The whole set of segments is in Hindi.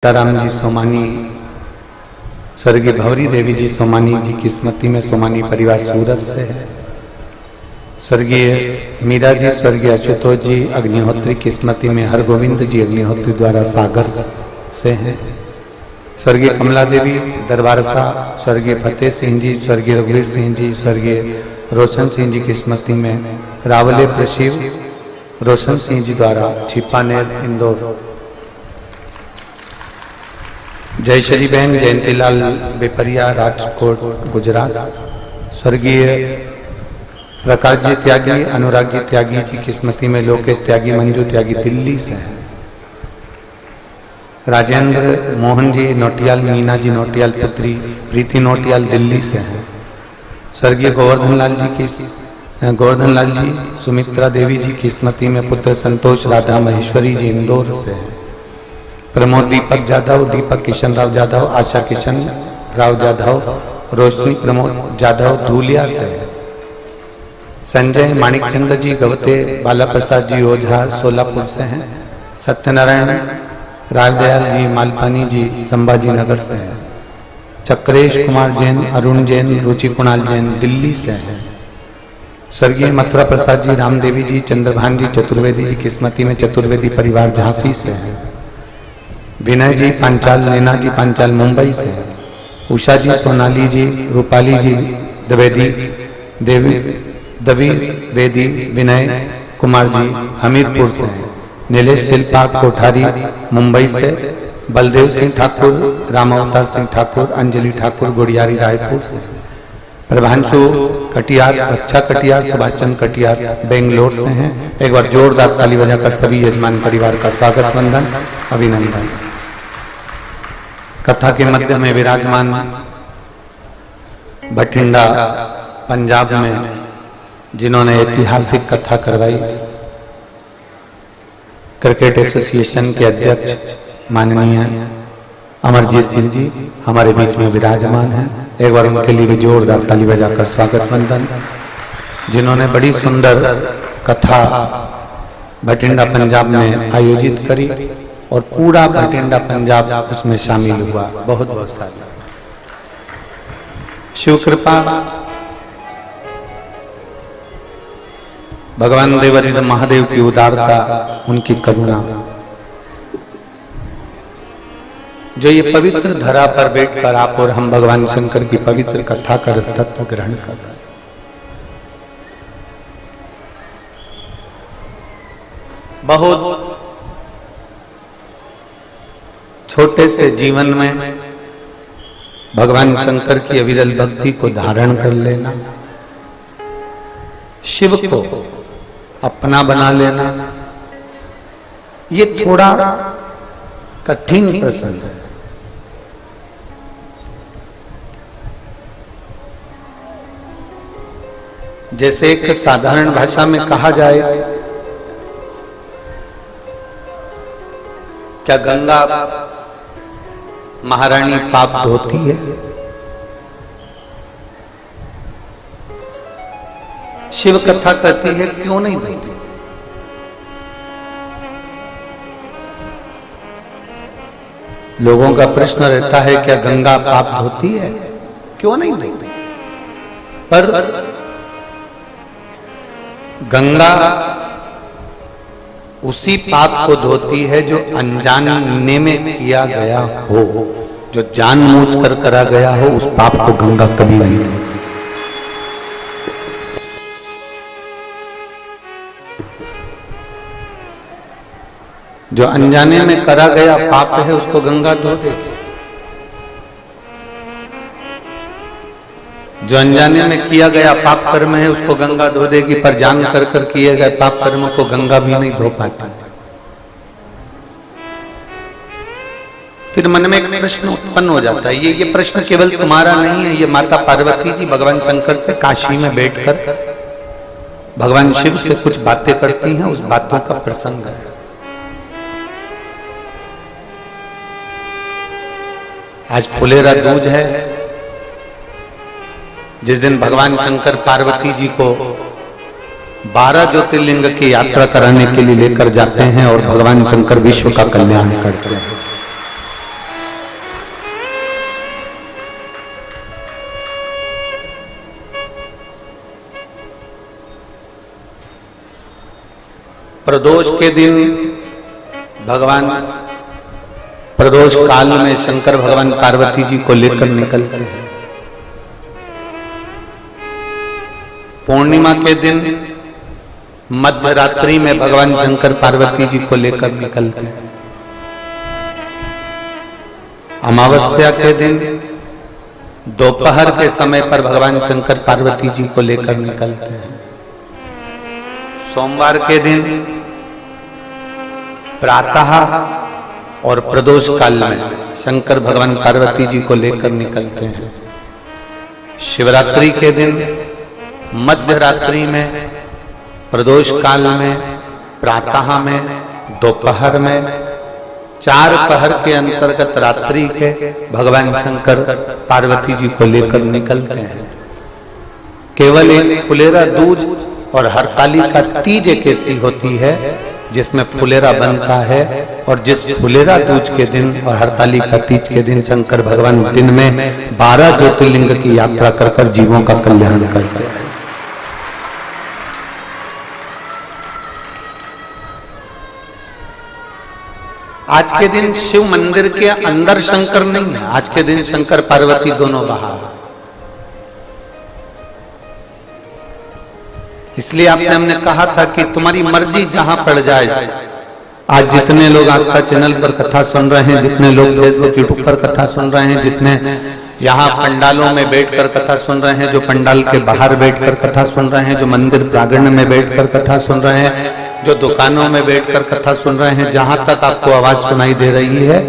सीताराम जी सोमानी, स्वर्गीय भवरी देवी जी सोमानी जी की स्मृति में सोमानी परिवार सूरत से है। स्वर्गीय मीरा जी, स्वर्गीय अच्युतोष जी अग्निहोत्री की स्मृति में हरगोविंद जी अग्निहोत्री द्वारा सागर से हैं। स्वर्गीय कमला देवी दरबारसा, स्वर्गीय फतेह सिंह जी, स्वर्गीय रघुवीर सिंह जी, स्वर्गीय रोशन सिंह जी की स्मृति में रावले प्रशिव रोशन सिंह जी द्वारा छिपानेर इंदौर। जय श्री बहन जयंतीलाल बेपरिया राजकोट गुजरात। स्वर्गीय प्रकाश जी त्यागी, अनुराग जी त्यागी जी की स्मृति में लोकेश त्यागी, मंजू त्यागी दिल्ली से हैं। राजेंद्र मोहन जी नोटियाल, मीना जी नोटियाल पुत्री प्रीति नोटियाल दिल्ली से हैं। स्वर्गीय गोवर्धन लाल जी सुमित्रा देवी जी की स्मृति में पुत्र संतोष राधा महेश्वरी जी इंदौर से हैं। प्रमोद दीपक जाधव, दीपक किशन राव जाधव, आशा किशन राव जाधव, रोशनी प्रमोद जाधव धूलिया से है। संजय माणिकचंद जी गवते, बाला प्रसाद जी ओझा सोलापुर से हैं। सत्यनारायण राजदयाल जी मालपानी जी संभाजी नगर से हैं। चक्रेश कुमार जैन, अरुण जैन, रुचि कुणाल जैन दिल्ली से हैं। स्वर्गीय मथुरा प्रसाद जी, रामदेवी जी, चंद्रभान जी चतुर्वेदी जी की स्मृति में चतुर्वेदी परिवार झांसी से है। विनय जी पांचाल, नैना जी पांचाल मुंबई से, उषा जी सोनाली जी, रूपाली जी द्विवेदी, द्विवेदी, विनय कुमार जी हमीरपुर से, नीलेश शिल्पा कोठारी मुंबई से, बलदेव सिंह ठाकुर, रामावतार सिंह ठाकुर, अंजलि ठाकुर गुड़ियारी रायपुर से, प्रभांशु कटियार, रक्षा कटियार, सुभाष चंद्र कटियार बेंगलोर से हैं। एक बार जोरदार ताली बजाकर सभी यजमान परिवार का स्वागत वंदन अभिनंदन। कथा के मध्य में विराजमान बठिंडा पंजाब में जिन्होंने ऐतिहासिक कथा करवाई, क्रिकेट एसोसिएशन के अध्यक्ष माननीय अमरजीत सिंह जी हमारे बीच में विराजमान हैं। एक बार उनके लिए भी जोरदार ताली बजाकर स्वागत वंदन। जिन्होंने बड़ी सुंदर कथा बठिंडा पंजाब में आयोजित करी और पूरा बठिंडा पंजाब उसमें शामिल हुआ। बहुत बहुत सारी शिव कृपा, भगवान देवरिद महादेव की उदारता, उनकी करुणा, जो ये पवित्र धरा पर बैठकर आप और हम भगवान शंकर की पवित्र कथा का रसतत्व ग्रहण कर रहे हैं। बहुत छोटे से जीवन में भगवान शंकर की अविरल भक्ति को धारण कर लेना, शिव को अपना बना लेना, ये थोड़ा कठिन प्रसंग है। जैसे एक साधारण भाषा में कहा जाए, क्या गंगा महारानी पाप धोती है? शिव कथा कहती है क्यों नहीं धोती? लोगों का प्रश्न रहता है क्या गंगा पाप धोती है? क्यों नहीं धोती? पर गंगा उसी पाप को धोती है जो अनजाने में किया गया हो। जो जानबूझकर करा गया हो उस पाप को गंगा कभी नहीं धोती। जो अनजाने में करा गया पाप है उसको गंगा धो देगी। जो अनजाने में किया गया पाप कर्म है उसको गंगा धो देगी, पर जान कर किए गए पाप कर्म को गंगा भी नहीं धो पाती। फिर मन में एक प्रश्न उत्पन्न हो जाता है। ये प्रश्न केवल तुम्हारा नहीं है, ये माता पार्वती जी भगवान शंकर से काशी में बैठकर भगवान शिव से कुछ बातें करती हैं, उस बातों का प्रसंग है। आज फुलेरा दूज है, जिस दिन भगवान शंकर पार्वती जी को 12 ज्योतिर्लिंग की यात्रा कराने के लिए लेकर जाते हैं और भगवान शंकर विश्व का कल्याण करते हैं। प्रदोष के दिन भगवान प्रदोष काल में शंकर भगवान पार्वती जी को लेकर निकलते हैं। पूर्णिमा के दिन मध्य रात्रि में भगवान शंकर पार्वती जी को लेकर निकलते हैं। अमावस्या के दिन दोपहर के समय पर भगवान शंकर पार्वती जी को लेकर निकलते हैं। सोमवार के दिन प्रातः और प्रदोष काल में शंकर भगवान पार्वती जी को लेकर निकलते हैं। शिवरात्रि के दिन मध्य रात्रि में, प्रदोष काल में, प्रातः में, दोपहर में, 4 पहर के अंतर्गत रात्रि के भगवान शंकर पार्वती जी को लेकर निकलते हैं। केवल एक फुलेरा दूज और हरतालिका तीज एक ऐसी होती है जिसमें फुलेरा बनता है, और जिस फुलेरा दूज के दिन और हरतालिका तीज के दिन शंकर भगवान दिन में 12 ज्योतिर्लिंग की यात्रा कर जीवों का कल्याण करते हैं। आज के दिन शिव मंदिर के अंदर शंकर नहीं है, आज के दिन शंकर पार्वती दोनों बाहर। इसलिए आपसे हमने कहा था कि तुम्हारी मर्जी जहां पड़ जाए। आज जितने लोग आस्था चैनल पर कथा सुन रहे हैं, जितने लोग फेसबुक यूट्यूब पर कथा सुन रहे हैं, जितने यहाँ पंडालों में बैठकर कथा सुन रहे हैं, जो पंडाल के बाहर बैठकर कथा सुन रहे हैं, जो मंदिर प्रांगण में बैठकर कथा सुन रहे हैं, जो दुकानों में बैठकर कथा सुन रहे हैं, जहां तक आपको आवाज सुनाई दे रही है,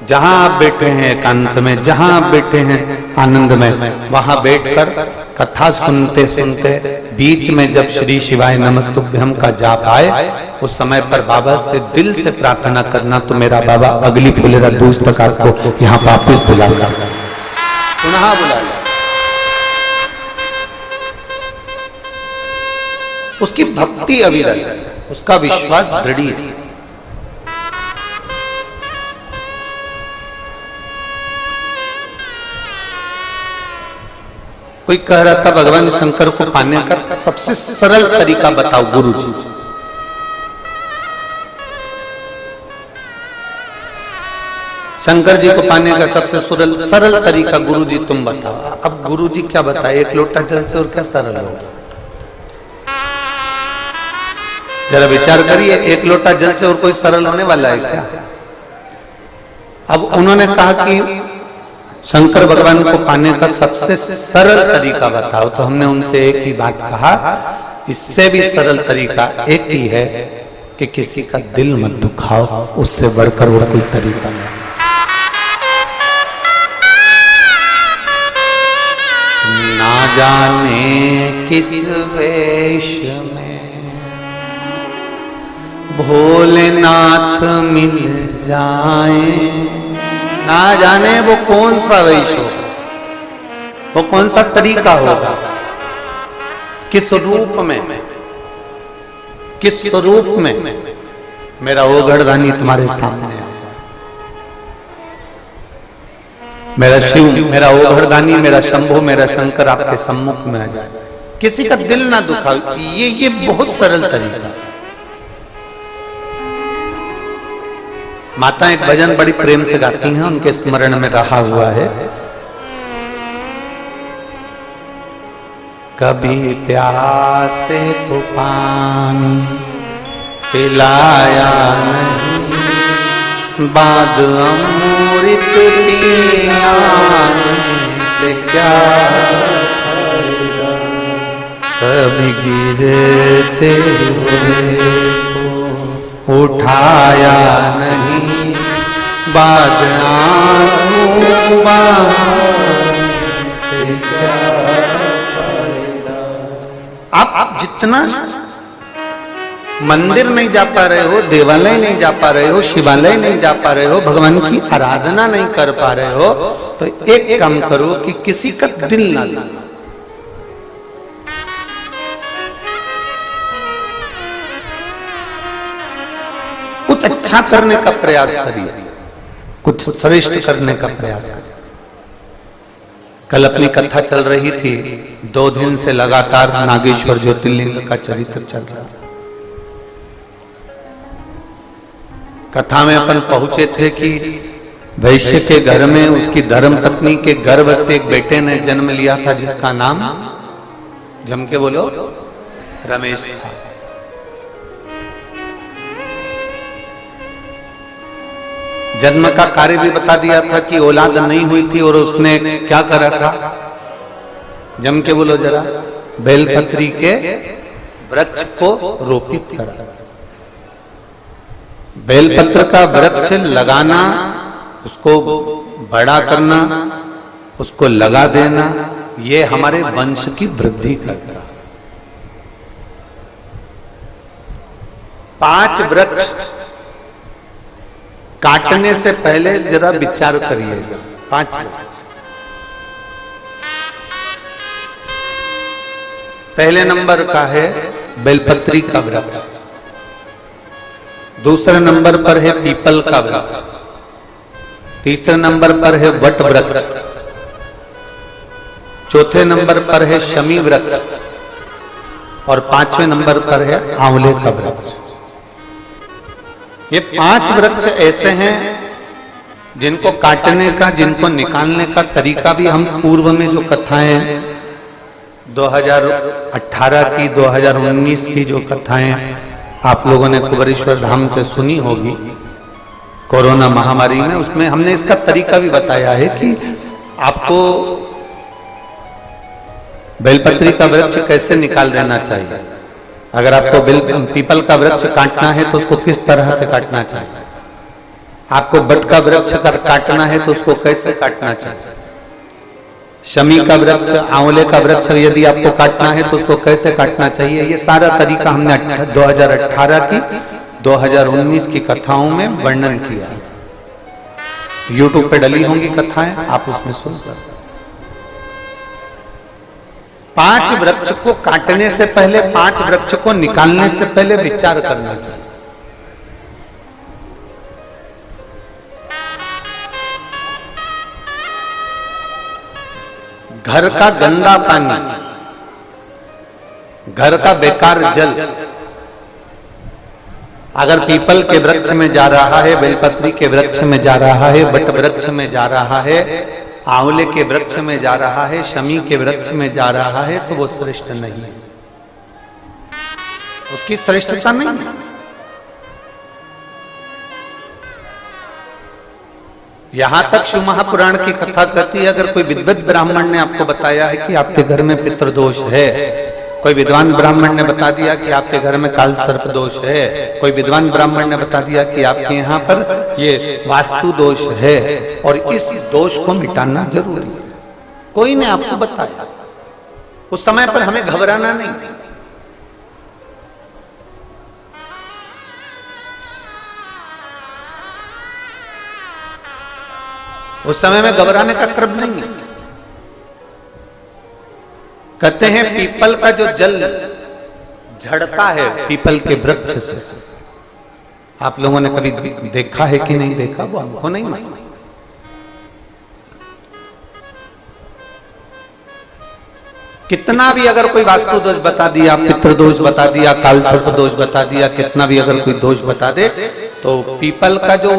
जहां आप बैठे हैं एकांत में, जहां आप बैठे हैं आनंद में, वहां बैठकर कथा सुनते सुनते बीच में जब श्री शिवाय नमस्तुभ्यम का जाप आए, उस समय पर बाबा से दिल से प्रार्थना करना, तो मेरा बाबा अगली फुलेरा दूज तक आपको यहाँ वापिस बुलाएगा, पुनः बुलाएगा। उसकी भक्ति अविरल है, उसका विश्वास दृढ़ है। कोई कह रहा था भगवान शंकर को पाने का सबसे सरल तरीका बताओ गुरुजी। शंकर जी को पाने का सबसे सरल तरीका गुरुजी तुम बताओ। अब गुरुजी क्या बताए, एक लोटा जल से और क्या सरल होगा? जरा विचार करिए, एक लोटा जल से और कोई सरल होने वाला है क्या? अब उन्होंने कहा कि शंकर भगवान को पाने का सबसे सरल तरीका बताओ, तो हमने उनसे एक ही बात कहा, इससे भी सरल तरीका एक ही है कि किसी का दिल मत दुखाओ, उससे बढ़कर और कोई तरीका नहीं। ना जाने किस वेश में भोलेनाथ मिल जाए, ना जाने वो कौन सा वेश होगा, वो कौन सा तरीका होगा, किस रूप में, किस स्वरूप में मेरा वो घरदानी तुम्हारे सामने आ जाए, मेरा शिव, मेरा वो घरदानी, मेरा शंभो, मेरा शंकर आपके सम्मुख में आ जाए, किसी का दिल ना दुखाओ। ये बहुत सरल तरीका। माता एक भजन बड़ी प्रेम से गाती हैं, उनके स्मरण में रहा हुआ है। कभी प्यासे को पानी पिलाया नहीं, बाद अमृत पिया से क्या फायदा, कभी गिरते हुए उठाया नहीं, बाद आंसू से क्या फायदा। आप जितना मंदिर नहीं जा पा रहे हो, देवालय नहीं जा पा रहे हो, शिवालय नहीं जा पा रहे हो, भगवान की आराधना नहीं कर पा रहे हो, तो एक काम करो कि किसी का दिल ना लो। कुछ अच्छा करने का प्रयास करिए, कुछ श्रेष्ठ करने का प्रयास करिए। कल अपनी कथा चल रही थी, 2 दिन से लगातार नागेश्वर ज्योतिर्लिंग का चरित्र चल रहा था। कथा में अपन पहुंचे थे कि वैश्य के घर में उसकी धर्म पत्नी के गर्भ से एक बेटे ने जन्म लिया था जिसका नाम जम के बोलो रमेश था। जन्म का कार्य भी बता दिया था कि औलाद नहीं हुई थी और उसने क्या करा था, जम के बोलो जरा, बेलपत्री के वृक्ष को रोपित करा। बेलपत्र का वृक्ष लगाना, उसको बड़ा करना, उसको लगा देना, ये हमारे वंश की वृद्धि करता। 5 वृक्ष काटने से पहले जरा विचार करिएगा। 5 वृक्ष। पहले नंबर का है बेलपत्री का वृक्ष, दूसरे नंबर पर है पीपल का वृक्ष, तीसरे नंबर पर है वट वृक्ष, चौथे नंबर पर है शमी वृक्ष और 5वें नंबर पर है आंवले का वृक्ष। ये 5 वृक्ष ऐसे हैं जिनको काटने का, जिनको निकालने का तरीका भी हम पूर्व में जो कथाएं 2018 की 2019 की जो कथाएं आप लोगों ने कुबेरेश्वर धाम से सुनी होगी कोरोना महामारी में, उसमें हमने इसका तरीका भी बताया है कि आपको बेलपत्री का वृक्ष कैसे निकाल देना चाहिए। अगर आपको पीपल का वृक्ष काटना है तो उसको किस तरह से काटना चाहिए, आपको बट का वृक्ष काटना है तो उसको कैसे काटना चाहिए, शमी का वृक्ष, आंवले का वृक्ष यदि आपको काटना है तो उसको कैसे काटना चाहिए, ये सारा तरीका हमने 2018 की 2019 की कथाओं में वर्णन किया है। YouTube पे डली होंगी कथाएं, आप उसमें सुन सकते। 5 वृक्ष को काटने से पहले, 5 वृक्ष को निकालने से पहले विचार करना चाहिए। घर का गंदा पानी, घर का बेकार जल अगर पीपल के वृक्ष में जा रहा है, बेलपत्री के वृक्ष में जा रहा है, बट वृक्ष में जा रहा है, आंवले के वृक्ष में जा रहा है, शमी के वृक्ष में जा रहा है, तो वो श्रेष्ठ नहीं है, उसकी श्रेष्ठता नहीं है। यहां तक शिव महापुराण की कथा कहती है, अगर कोई विद्वत ब्राह्मण ने आपको बताया है कि आपके घर में पितृदोष है, कोई विद्वान ब्राह्मण ने बता दिया कि आपके घर में काल सर्प दोष है, कोई विद्वान ब्राह्मण ने बता दिया कि आपके यहाँ पर ये वास्तु दोष है और इस दोष को मिटाना जरूरी है, कोई ने आपको बताया, उस समय पर हमें घबराना नहीं। उस समय में घबराने का क्रम नहीं है। कहते हैं पीपल का जो जल झड़ता है पीपल के वृक्ष से, आप लोगों ने कभी देखा है कि नहीं देखा, वो हमको नहीं मालूम। कितना भी अगर कोई वास्तु दोष बता दिया, पितृ दोष बता दिया, काल सर्प दोष बता दिया, कितना भी अगर कोई दोष बता दे, तो पीपल का जो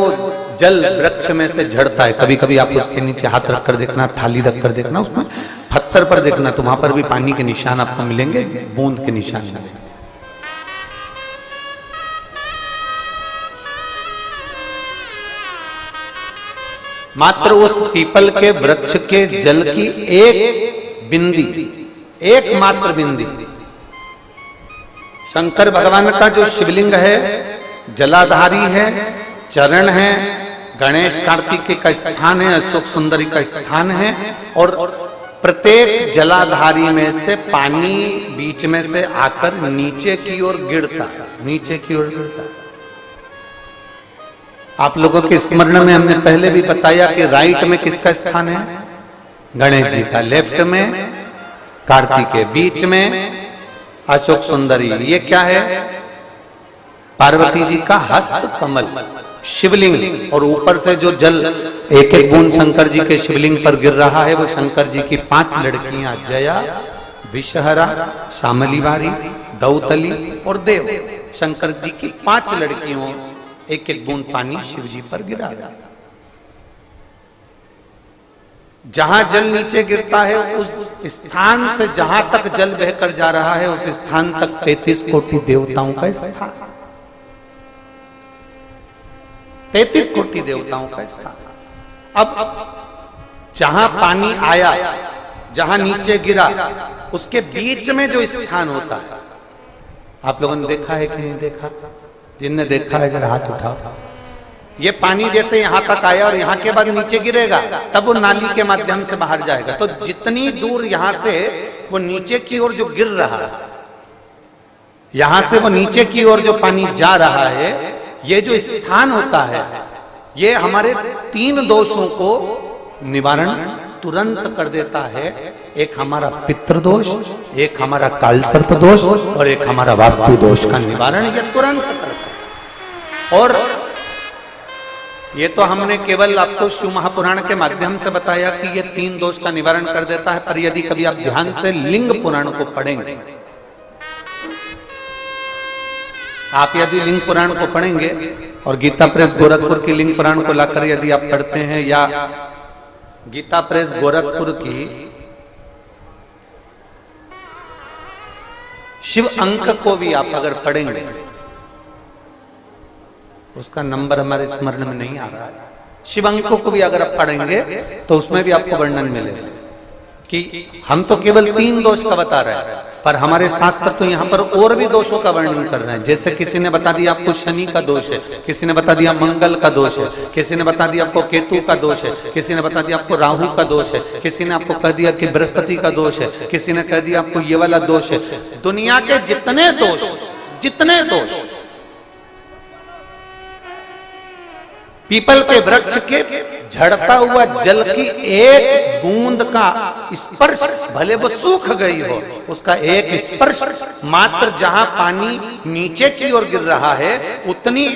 जल वृक्ष में से झड़ता है, कभी कभी आप उसके नीचे हाथ रखकर देखना, थाली रखकर देखना, उसमें पत्थर पर देखना, तो वहां पर भी पानी के निशान आपको मिलेंगे, बूंद के निशान मिलेंगे। मात्र उस पीपल के वृक्ष के जल की एक बिंदी, एकमात्र बिंदी, शंकर भगवान का जो शिवलिंग है जलाधारी है, चरण है, गणेश कार्तिकेय का स्थान है, अशोक सुंदरी का स्थान है, और प्रत्येक जलाधारी में से पानी बीच में से आकर नीचे की ओर गिरता है, नीचे की ओर गिरता है। आप लोगों के स्मरण में हमने पहले भी बताया कि राइट में किसका स्थान है, गणेश जी का, लेफ्ट में कार्तिकेय, बीच में अशोक सुंदरी, ये क्या है, पार्वती जी का हस्त कमल शिवलिंग, और ऊपर से जो जल एक एक बूंद शंकर जी के शिवलिंग पर गिर रहा है, वो शंकर जी की 5 लड़कियां जया, विषहरा, शामलीवारी, दौतली और देव, शंकर जी की 5 लड़कियों एक एक बूंद पानी शिव जी पर गिरा। जहां जल नीचे गिरता है उस स्थान से जहां तक जल बहकर जा रहा है उस स्थान तक 33 कोटि देवताओं का स्थान, 33 कोटि देवताओं का स्थान। अब जहां पानी आया, जहां नीचे गिरा, उसके बीच में जो स्थान होता है, आप लोगों ने देखा है कि नहीं देखा? जिनने देखा है जरा हाथ उठाओ। ये पानी जैसे यहां तक आया और यहां के बाद नीचे गिरेगा, तब वो नाली के माध्यम से बाहर जाएगा। तो जितनी दूर यहां से वो नीचे की ओर जो गिर रहा है, यहां से वो नीचे की ओर जो पानी जा रहा है, ये जो स्थान होता है, ये हमारे 3 दोषों को निवारण तुरंत कर देता है। एक हमारा पितृदोष, एक हमारा कालसर्प दोष और एक हमारा वास्तु दोष का निवारण ये तुरंत करता है। और ये तो हमने केवल आपको शिव महापुराण के माध्यम से बताया कि ये 3 दोष का निवारण कर देता है, पर यदि कभी आप ध्यान से लिंग पुराण को पढ़ेंगे, आप यदि लिंग पुराण को पढ़ेंगे और गीता प्रेस गोरखपुर की लिंग पुराण को लाकर यदि आप पढ़ते हैं, या गीता प्रेस गोरखपुर की शिव अंक को भी आप अगर पढ़ेंगे, उसका नंबर हमारे स्मरण में नहीं आ रहा है, शिव अंक को भी अगर आप पढ़ेंगे तो उसमें भी आपको वर्णन मिलेगा कि हम तो केवल 3 दोष का बता रहे हैं, पर हमारे शास्त्र तो यहाँ पर और भी दोषों का वर्णन कर रहे हैं। जैसे किसी ने बता दिया आपको शनि का दोष है, किसी ने बता दिया मंगल का दोष है, किसी ने बता दिया आपको केतु का दोष है, किसी ने बता दिया आपको राहु का दोष है, किसी ने आपको कह दिया कि बृहस्पति का दोष है, किसी ने कह दिया आपको ये वाला दोष है। दुनिया के जितने दोष पीपल के वृक्ष के झड़ता हुआ जल की एक बूंद का स्पर्श, भले वो सूख गई हो, उसका एक स्पर्श मात्र जहां पानी नीचे की ओर गिर रहा है, उतनी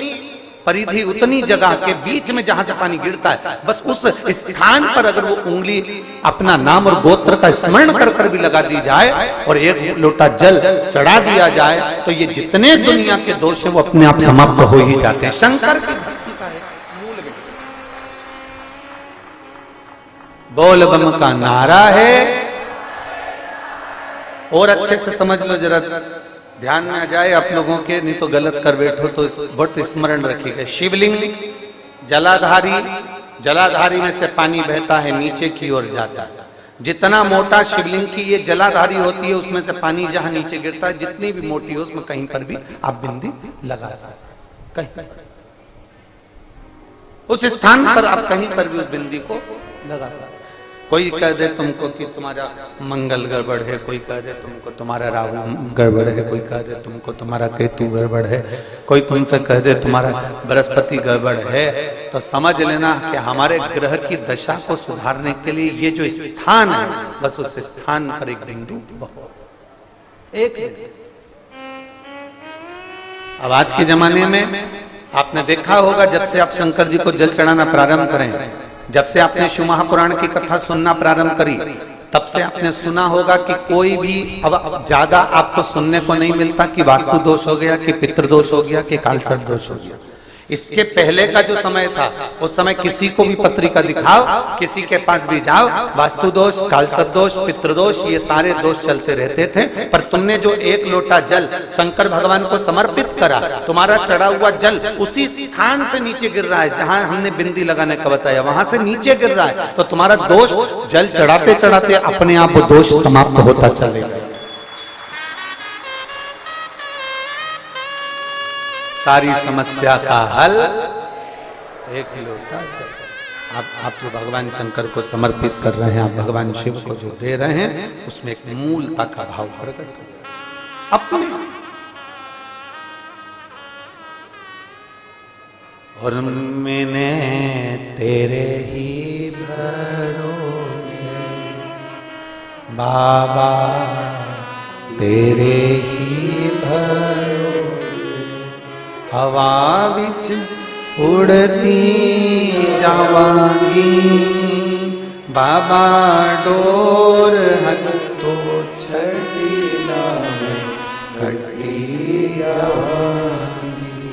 परिधि, उतनी जगह के बीच में जहां से पानी गिरता है, बस उस स्थान पर अगर वो उंगली अपना नाम और गोत्र का स्मरण कर कर भी लगा दी जाए और एक लोटा जल चढ़ा दिया जाए, तो ये जितने दुनिया के दोष है वो अपने आप समाप्त हो ही जाते हैं। शंकर की बोल बम का नारा है। और अच्छे से समझ लो, जरा ध्यान में आ जाए आप लोगों के, नहीं तो गलत कर बैठो तो बहुत स्मरण रखिएगा। शिवलिंग जलाधारी में से पानी बहता है, नीचे की ओर जाता है। जितना मोटा शिवलिंग की ये जलाधारी होती है, उसमें से पानी जहां नीचे गिरता है, जितनी भी मोटी हो, उसमें कहीं पर भी आप बिंदी लगा सकते, कहीं उस स्थान पर आप कहीं पर भी उस बिंदी को लगा सकते। कोई कह दे तुमको कि तुम्हारा मंगल गड़बड़ है, कोई कह दे तुमको तुम्हारा राहु गड़बड़ है, कोई कह दे तुमको तुम्हारा केतु गड़बड़ है, कोई तुमसे कह दे तुम्हारा बृहस्पति गड़बड़ है, तो समझ लेना कि हमारे ग्रह की दशा को सुधारने के लिए ये जो स्थान है, बस उस स्थान पर एक बिंदु एक। अब आज के जमाने में आपने देखा होगा, जब से आप शंकर जी को जल चढ़ाना प्रारंभ करें, जब से आपने शिव महापुराण की कथा सुनना प्रारंभ करी, तब से आपने सुना होगा कि कोई भी अब ज्यादा आपको सुनने को नहीं मिलता कि वास्तु दोष हो गया, कि पितृदोष हो गया, कि कालसर्प दोष हो गया। इसके पहले का जो समय था, उस समय किसी को भी पत्रिका दिखाओ, किसी के पास भी जाओ, वास्तु दोष, कालसर्प दोष, पितृदोष, ये सारे दोष चलते रहते थे। पर तुमने जो एक लोटा जल शंकर भगवान को समर्पित करा, तुम्हारा चढ़ा हुआ जल उसी स्थान से नीचे गिर रहा है जहां हमने बिंदी लगाने का बताया, वहां से नीचे गिर रहा है, तो तुम्हारा दोष जल चढ़ाते चढ़ाते अपने आप वो दोष समाप्त होता चलेगा। सारी समस्या का हल एक लोटा जल। आप जो भगवान शंकर को समर्पित कर रहे हैं, आप भगवान शिव को जो दे रहे हैं, उसमें एक मूलता का भाव प्रकट हो अपने। और मैंने तेरे ही भरोसे बाबा, तेरे ही भरोसे हवा बिच उड़ती जावांगी, बाबा डोर हथो छड़ी लावे कटी जावांगी,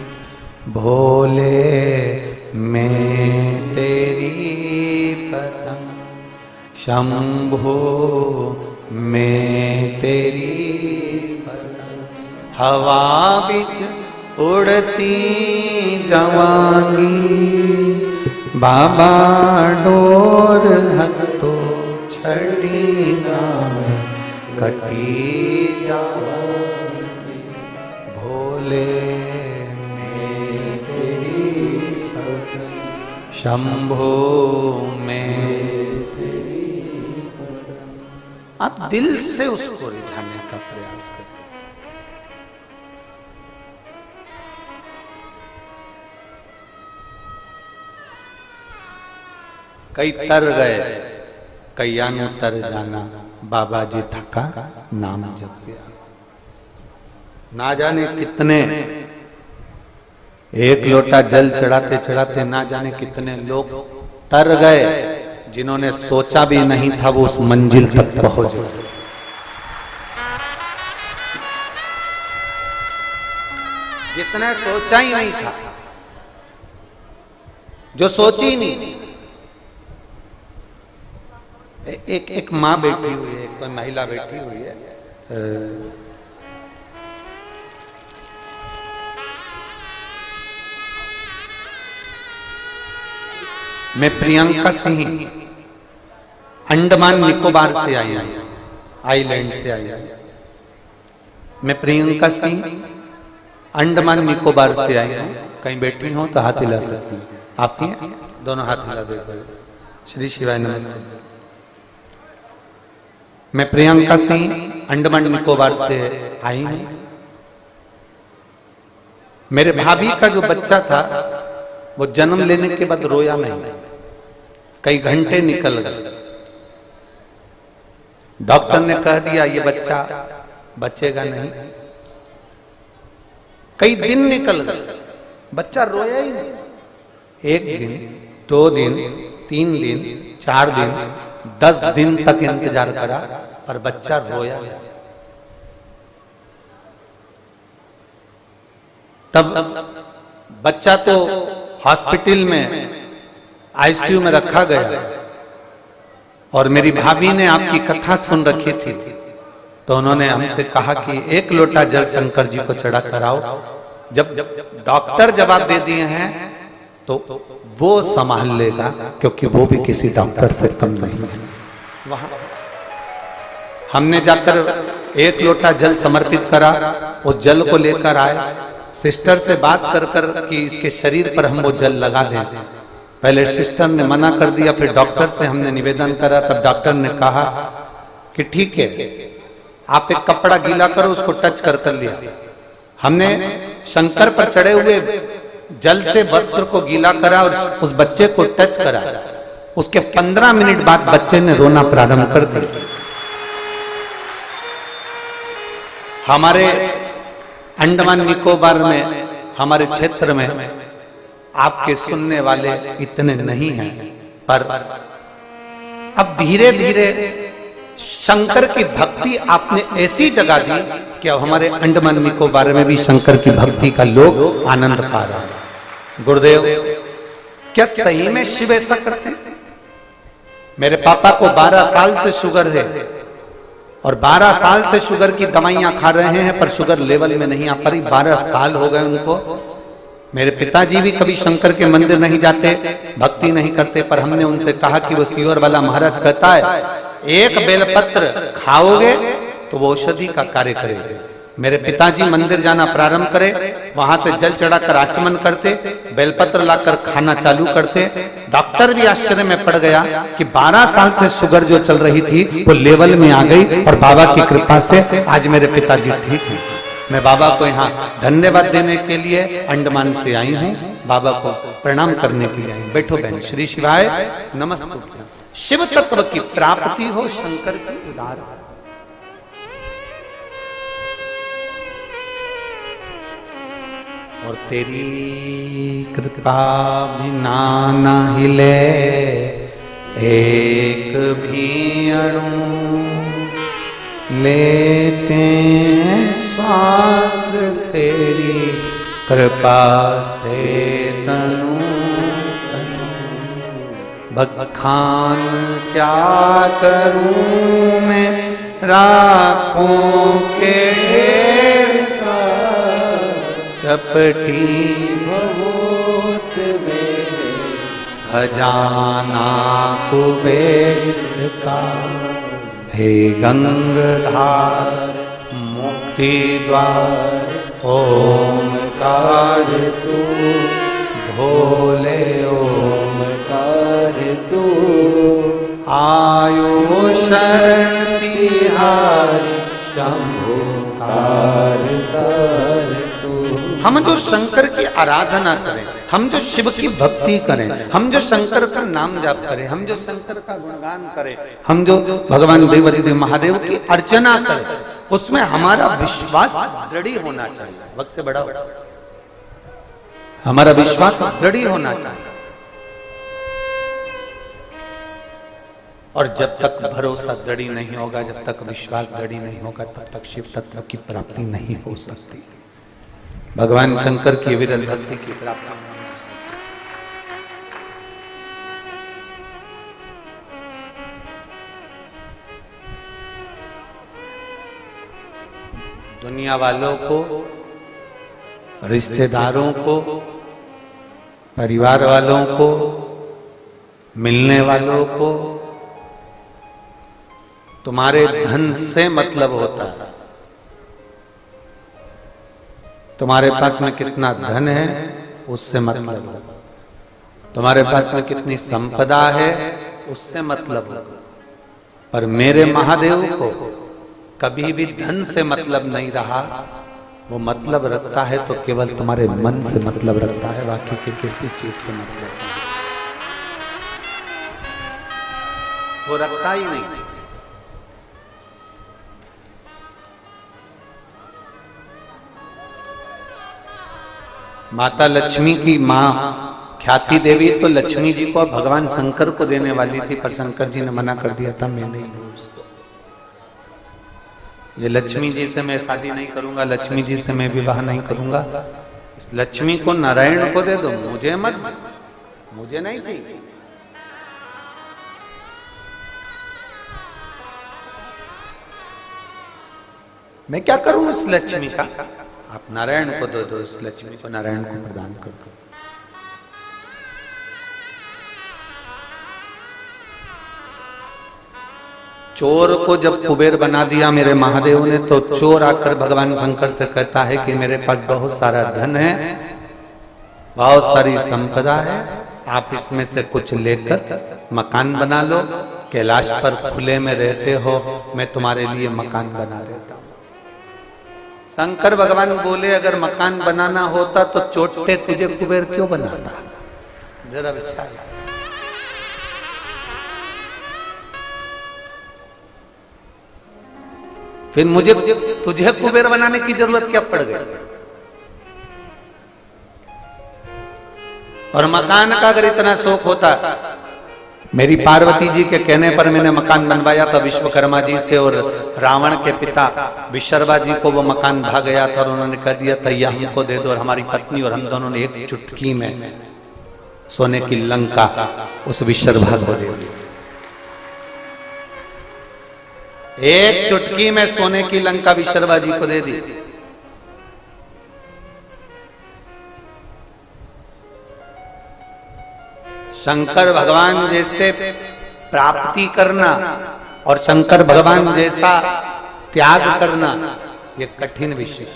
भोले मैं तेरी पतंग, शंभो मैं तेरी पतंग, हवा बिच उड़ती जवानी, बाबा डोर हतो छड़ी नाम कटी जावानी, भोले मैं तेरी पतंग, शंभो मैं तेरी पतंग। आप दिल से उसको रिझाने का प्रयास करें। कई तर गए कईयानु तर जाना, बाबा जी थका नाम जप गया। ना जाने कितने, एक लोटा जल चढ़ाते चढ़ाते ना जाने कितने लोग तर गए, जिन्होंने सोचा भी नहीं था वो उस मंजिल तक पहुंच गए। जिसने सोचा ही नहीं था, जो सोची नहीं थी। एक माँ बैठी हुई है, एक कोई महिला बैठी हुई है, मैं प्रियंका सिंह, अंडमान निकोबार से आई हूं, आइलैंड से आई हूं। मैं प्रियंका सिंह अंडमान निकोबार से आई हूं। कहीं बैठी हो तो हाथ हिला सकती हैं। आप ही हैं? दोनों हाथ हिला दे। श्री शिवाय नमस्ते। मैं प्रियंका सिंह अंडमान निकोबार से आई हूं। मेरे भाभी का जो बच्चा था वो जन्म लेने के बाद रोया नहीं, कई घंटे निकल गए। डॉक्टर ने कह दिया ये बच्चा बचेगा नहीं। कई दिन निकल गए, बच्चा रोया ही नहीं। एक दिन, 2 दिन, 3 दिन, 4 दिन, 10 दिन तक इंतजार करा पर बच्चा रोया नहीं। तब बच्चा तो हॉस्पिटल में आईसीयू में रखा गया और मेरी भाभी ने आपकी कथा सुन रखी थी, तो उन्होंने हमसे कहा कि 1 लोटा जल शंकर जी को चढ़ा कराओ। जब डॉक्टर जवाब दे दिए हैं तो वो संभाल लेगा, क्योंकि वो भी किसी डॉक्टर से कम नहीं है। वहां हमने जाकर 1 लोटा जल समर्पित करा, उस जल को लेकर आए, सिस्टर से बात कर कर कि इसके शरीर पर हम वो जल लगा दें। पहले सिस्टर ने मना कर दिया, फिर डॉक्टर से हमने निवेदन करा, तब डॉक्टर ने कहा कि ठीक है, आप एक कपड़ा गीला करो, उसको टच कर लिया। हमने शंकर पर चढ़े हुए जल से वस्त्र को गीला करा और उस बच्चे को टच करा। उसके 15 मिनट बाद बच्चे ने रोना प्रारंभ कर दिया। हमारे अंडमान निकोबार में, हमारे क्षेत्र में आपके सुनने वाले इतने नहीं हैं, पर अब धीरे धीरे शंकर की भक्ति आपने ऐसी जगह दी कि अब हमारे अंडमान निकोबार में भी शंकर की भक्ति का लोग आनंद पा रहा है। गुरुदेव, क्या सही में शिव ऐसा करते हैं? मेरे पापा को 12 साल से शुगर है और 12 साल से शुगर की दवाइयां खा रहे हैं, पर शुगर लेवल में नहीं आ पा रही। 12 साल हो गए उनको। मेरे पिताजी भी कभी शंकर के मंदिर नहीं जाते, भक्ति नहीं करते, पर हमने उनसे कहा कि वो सीहोर वाला महाराज कहता है 1 बेलपत्र खाओगे तो वो औषधि का कार्य करेगा। मेरे पिताजी मंदिर जाना प्रारंभ करे, वहां से जल चढ़ाकर आचमन करते, बेलपत्र लाकर खाना चालू करते। डॉक्टर भी आश्चर्य में पड़ गया कि 12 साल से शुगर जो चल रही थी वो लेवल में आ गई और बाबा की कृपा से आज मेरे पिताजी ठीक हैं। मैं बाबा को यहाँ धन्यवाद देने के लिए अंडमान से आई हूँ, बाबा को प्रणाम करने के लिए आई। बैठो बहन। श्री शिवाय नमस्ते। शिव तत्व की प्राप्ति हो, शंकर की उदार। और तेरी कृपा बिना ना हिले एक भी अणु, लेते श्वास तेरी कृपा से बखान क्या करूं मैं राखों के का, चपटी बहुत मेरे खजाना कुबेर का। हे गंगाधार मुक्ति द्वार ओमकार तू, भोले ओमकार तू, आयो शरण तिहारी शंभो तार तार तू। हम जो शंकर की आराधना करें, हम जो शिव की भक्ति करें, हम जो शंकर का नाम जाप करें, हम जो शंकर का गुणगान करें, हम जो भगवान देवाधिदेव महादेव की अर्चना करें, उसमें हमारा विश्वास दृढ़ होना चाहिए। वक्त से बड़ा हमारा विश्वास दृढ़ होना चाहिए। और जब तक भरोसा दृढ़ नहीं होगा, जब तक विश्वास दृढ़ नहीं होगा, तब तक शिव तत्व की प्राप्ति नहीं हो सकती। भगवान शंकर की विरल भक्ति की प्राप्ति नहीं हो सकती। दुनिया वालों को, रिश्तेदारों को, परिवार वालों को, मिलने वालों को तुम्हारे धन से मतलब होता है। तुम्हारे पास में कितना धन है उससे मतलब होगा, तुम्हारे पास में कितनी संपदा है उससे मतलब होगा। पर मेरे महादेव को कभी भी धन से मतलब नहीं रहा। वो मतलब रखता है तो केवल तुम्हारे मन से मतलब रखता है, बाकी के किसी चीज से मतलब नहीं, वो रखता ही नहीं। माता लक्ष्मी की मां ख्याति देवी तो लक्ष्मी जी को भगवान शंकर को देने वाली थी, पर शंकर जी ने मना कर दिया था, मैं नहीं लूं उसको। ये लक्ष्मी जी से मैं शादी नहीं करूंगा, लक्ष्मी जी से मैं विवाह नहीं करूंगा, इस लक्ष्मी को नारायण को दे दो, मुझे मत, मुझे नहीं चाहिए। मैं क्या करूं इस लक्ष्मी का, आप नारायण को दे दो, इस लक्ष्मी को नारायण को प्रदान कर दो। चोर को जब कुबेर बना दिया मेरे महादेव ने, तो चोर आकर भगवान शंकर से कहता है कि मेरे पास बहुत सारा धन है, बहुत सारी संपदा है, आप इसमें से कुछ लेकर मकान बना लो, कैलाश पर खुले में रहते हो, मैं तुम्हारे लिए मकान बना देता हूं। शंकर भगवान बोले अगर मकान बनाना होता तो चोटे तुझे कुबेर क्यों बनाता, जरा विचार। फिर मुझे तुझे कुबेर बनाने की जरूरत क्या पड़ गई। और मकान का अगर इतना शौक होता, मेरी पार्वती जी के कहने पर मैंने मकान बनवाया था विश्वकर्मा जी से, और रावण के पिता विशर्वा जी को वो मकान भाग गया था, और उन्होंने कह दिया था ये हमको दे दो, और हमारी पत्नी और हम दोनों ने एक चुटकी में सोने की लंका उस विशर्वा को दे दी। एक चुटकी में सोने की लंका विशर्वा जी को दे दी। शंकर भगवान जैसे प्राप्ति करना और शंकर भगवान जैसा त्याग करना, ये कठिन विषय,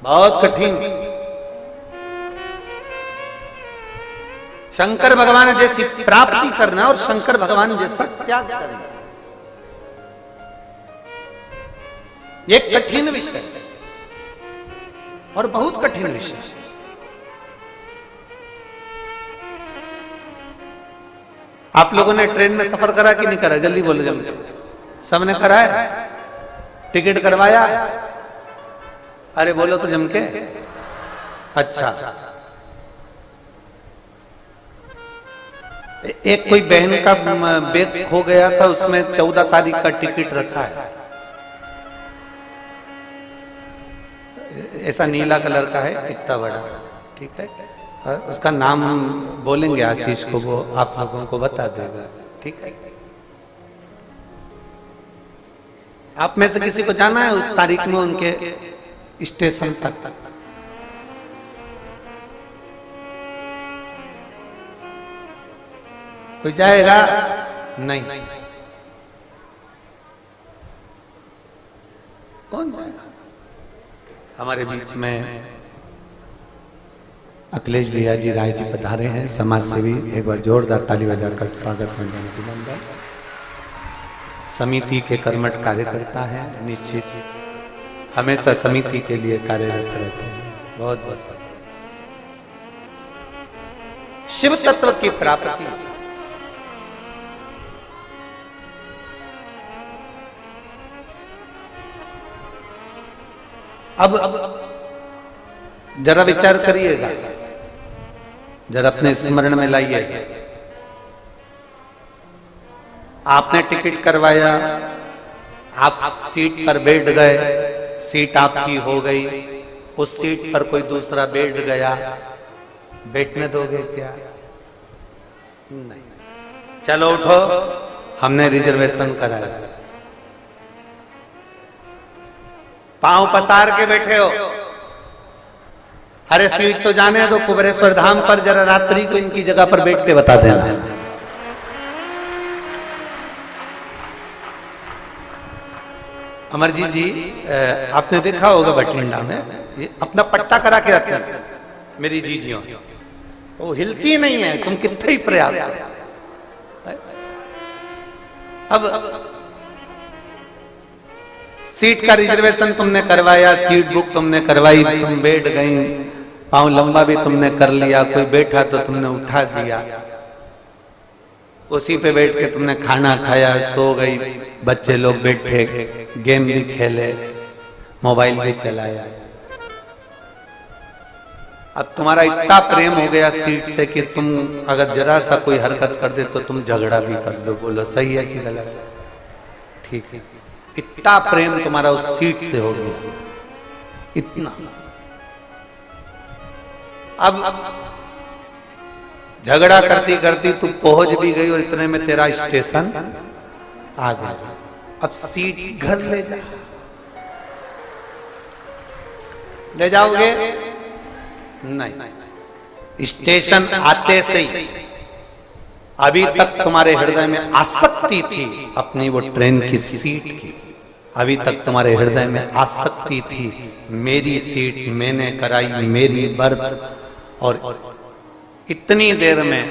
बहुत कठिन। शंकर भगवान जैसी प्राप्ति करना और शंकर भगवान जैसा त्याग करना, ये कठिन विषय और बहुत कठिन विषय। आप लोगों ने ट्रेन में सफर करा कि नहीं करा, जल्दी बोलो जल्दी। सबने करा है, टिकट करवाया, अरे बोलो तो जम के। अच्छा, एक कोई बहन का बैग खो गया था, उसमें 14 तारीख का टिकट रखा है, ऐसा नीला कलर का है, इतना बड़ा, ठीक है। उसका नाम बोलेंगे आशीष को, वो आप लोगों को बता देगा, ठीक है? आप में से किसी को जाना है उस तारीख में उनके स्टेशन तक? कोई जाएगा? नहीं। कौन जाएगा? हमारे बीच में अखिलेश भैया जी राय जी पधारे हैं, समाज सेवी। एक बार जोरदार ताली बजाकर स्वागत में जाने समिति के कर्मठ कार्यकर्ता हैं, निश्चित हमेशा समिति के लिए कार्यरत रहते हैं। बहुत बहुत शिव तत्व की प्राप्ति। अब जरा विचार करिएगा, जरा अपने स्मरण में लाइएगा। आपने टिकट करवाया, आप सीट पर बैठ गए, सीट आपकी हो गई, उस सीट पर कोई दूसरा बैठ गया, बैठने दोगे क्या? नहीं। चलो उठो, हमने रिजर्वेशन कराया, पांव पसार के बैठे हो। अरे सीट तो जाने दो, कुबेरेश्वर धाम पर जरा रात्रि को इनकी जगह पर बैठ के बता देना। अमरजीत जी, आपने देखा होगा बठिंडा में, ये अपना पट्टा करा के रखते हैं मेरी जीजियों, वो हिलती नहीं है, तुम कितने ही प्रयास करो। अब सीट का रिजर्वेशन तुमने करवाया, सीट बुक तुमने करवाई, तुम बैठ गई, पांव लंबा भी तुमने कर लिया, कोई बैठा तो तुमने उठा दिया, उसी पे बैठ के तुमने खाना खाया, सो गई, बच्चे लोग बैठे, गेम भी खेले, मोबाइल भी चलाया। अब तुम्हारा इतना प्रेम हो गया सीट से कि तुम अगर जरा सा कोई हरकत कर दे तो तुम झगड़ा भी कर लो। बोलो सही है कि गलत है? ठीक है, इतना प्रेम तुम्हारा उस सीट से हो गया, इतना। अब झगड़ा करती करती तू पहुंच भी गई और इतने में तेरा स्टेशन आ गया। अब सीट घर ले जा, ले जाओगे? नहीं। स्टेशन आते से ही अभी तक तुम्हारे हृदय में आसक्ति थी अपनी वो ट्रेन की सीट की, अभी तक तुम्हारे हृदय में आसक्ति थी मेरी सीट, मैंने कराई, मेरी बर्थ। और इतनी देर में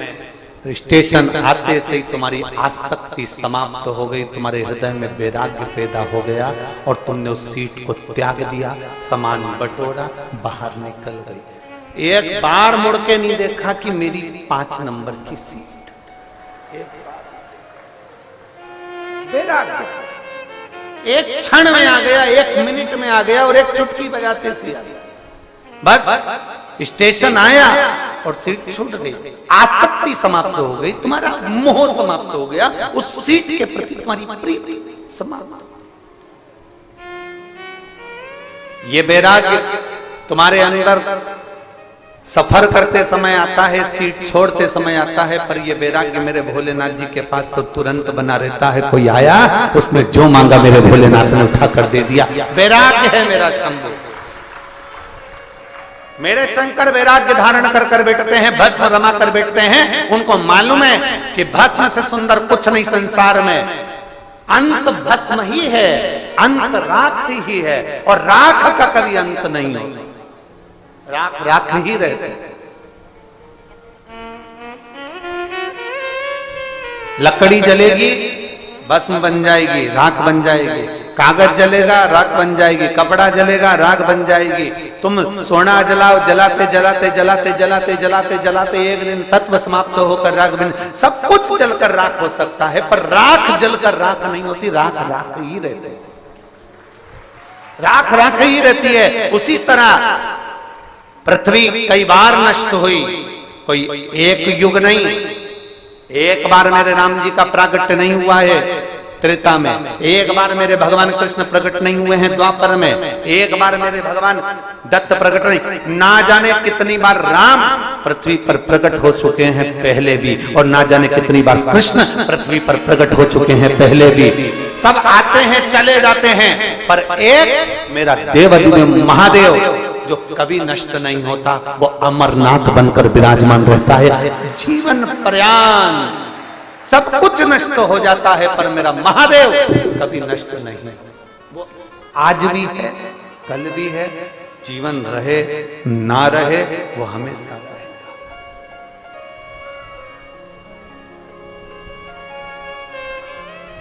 स्टेशन आते से ही तुम्हारी आसक्ति समाप्त हो गई, तुम्हारे हृदय में वैराग्य पैदा हो गया और तुमने उस सीट को त्याग दिया, सामान बटोरा, बाहर निकल गई। एक बार मुड़ के नहीं देखा कि मेरी 5 नंबर की सीट। वैराग्य एक क्षण में आ गया, 1 मिनट में आ गया और एक चुटकी बजाते से आ गया। बस स्टेशन आया और सीट छूट गई, आसक्ति समाप्त हो गई, तुम्हारा मोह समाप्त हो गया, उस सीट के प्रति तुम्हारी प्रीति समाप्त। ये वैराग्य तुम्हारे अंदर सफर करते समय आता है, सीट छोड़ते समय आता है, पर ये वैराग्य मेरे भोलेनाथ जी के पास तो तुरंत बना रहता है। कोई आया, उसने जो मांगा मेरे भोलेनाथ ने उठा कर दे दिया। वैराग्य है मेरा शंभु। मेरे शंकर वैराग्य धारण कर कर बैठते हैं, भस्म रमा कर बैठते हैं। उनको मालूम है कि भस्म से सुंदर कुछ नहीं संसार में, अंत भस्म ही है, अंत राख ही है, और राख का कभी अंत नहीं है, राख राख ही रहते। लकड़ी जलेगी, भस्म बन जाएगी, राख बन जाएगी। कागज जलेगा, राख बन जाएगी। कपड़ा जलेगा, राख बन जाएगी। तुम सोना जलाओ, जलाते जलाते जलाते जलाते जलाते जलाते एक दिन तत्व समाप्त होकर राख बन, सब कुछ जलकर राख हो सकता है, पर राख जलकर राख नहीं होती, राख राख ही रहती, राख राख ही रहती है। उसी तरह पृथ्वी कई बार नष्ट हुई, कोई एक युग नहीं, एक बार मेरे राम जी का प्रागट्य नहीं हुआ है, त्रेता में, एक बार मेरे भगवान कृष्ण प्रकट नहीं हुए हैं द्वापर में, एक बार मेरे भगवान दत्त प्रकट नहीं, ना जाने कितनी बार राम पृथ्वी पर प्रकट हो चुके हैं पहले भी, और ना जाने कितनी बार कृष्ण पृथ्वी पर प्रकट हो चुके हैं पहले भी। सब आते हैं चले जाते हैं, पर एक मेरा देवाधिदेव महादेव जो कभी नष्ट नहीं होता, वो अमरनाथ बनकर विराजमान रहता है जीवन पर्यंत। सब कुछ नष्ट हो जाता है, पर मेरा महादेव कभी नष्ट नहीं, वो आज भी है, कल भी है, जीवन रहे ना रहे वो हमेशा रहेगा।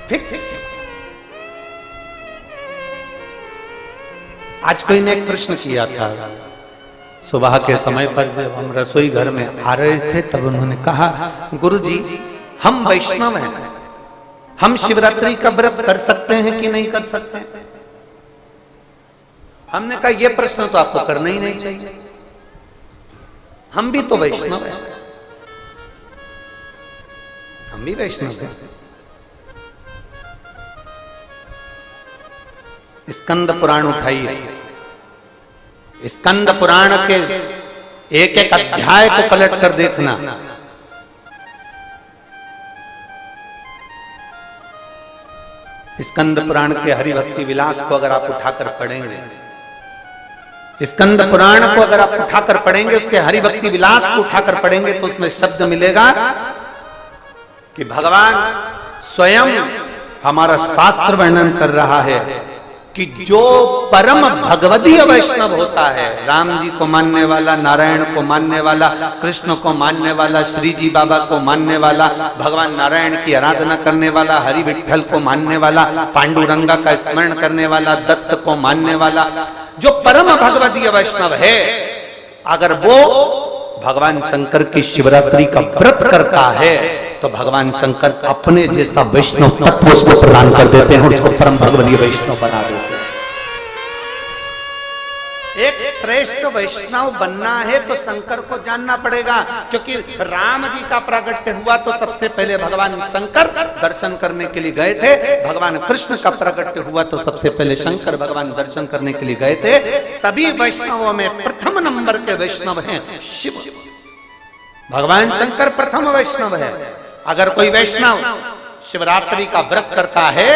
फिक्स। आज कोई ने एक प्रश्न किया था सुबह के समय पर, जब हम रसोई घर में आ रहे थे, तब उन्होंने कहा, गुरुजी हम वैष्णव हैं, हम शिवरात्रि का व्रत कर सकते हैं कि नहीं कर सकते? हमने कहा यह प्रश्न तो आपको करना ही नहीं चाहिए, हम भी तो वैष्णव हैं, हम भी वैष्णव हैं। स्कंद पुराण उठाइए, स्कंद पुराण के एक एक अध्याय को पलट कर देखना, स्कंद पुराण के हरिभक्ति विलास को अगर आप उठाकर पढ़ेंगे, स्कंद पुराण को अगर आप उठाकर पढ़ेंगे, उसके हरिभक्ति विलास को उठाकर पढ़ेंगे, तो उसमें शब्द मिलेगा कि भगवान स्वयं हमारा शास्त्र वर्णन कर रहा है कि जो परम भगवदीय वैष्णव होता है, राम जी को मानने वाला, नारायण को मानने वाला, कृष्ण को मानने वाला, श्री जी बाबा को मानने वाला, भगवान नारायण की आराधना करने वाला, हरि विठल को मानने वाला, पांडुरंगा का स्मरण करने वाला, दत्त को मानने वाला, जो परम भगवदीय वैष्णव है, अगर वो भगवान शंकर की शिवरात्रि का व्रत करता है, तो भगवान शंकर अपने जैसा वैष्णव तत्व उसको प्रदान कर देते हैं और उसको परम भगवदीय वैष्णव बना देते हैं। एक श्रेष्ठ वैष्णव बनना है तो शंकर को जानना पड़ेगा, क्योंकि राम जी का प्रागट्य हुआ तो सबसे पहले भगवान शंकर दर्शन करने के लिए गए थे, भगवान कृष्ण का प्रागट्य हुआ तो सबसे पहले शंकर भगवान दर्शन करने के लिए गए थे। सभी वैष्णवों में प्रथम नंबर के वैष्णव हैं शिव, भगवान शंकर प्रथम वैष्णव है। अगर कोई वैष्णव शिवरात्रि का व्रत करता है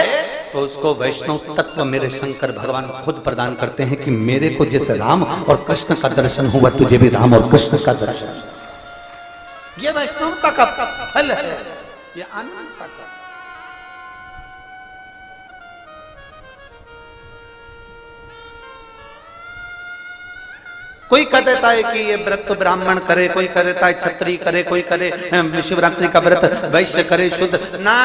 तो उसको वैष्णव तत्व मेरे शंकर भगवान खुद प्रदान करते हैं कि मेरे को जैसे राम और कृष्ण का दर्शन हुआ, तुझे भी राम और कृष्ण का दर्शन। ये वैष्णवता का फल है, ये अनंतता का। कोई कह देता है कि ये व्रत तो ब्राह्मण करे, कोई कह देता है क्षत्रिय करे, कोई करे शिवरात्रि का व्रत वैश्य करे, शुद्ध ना।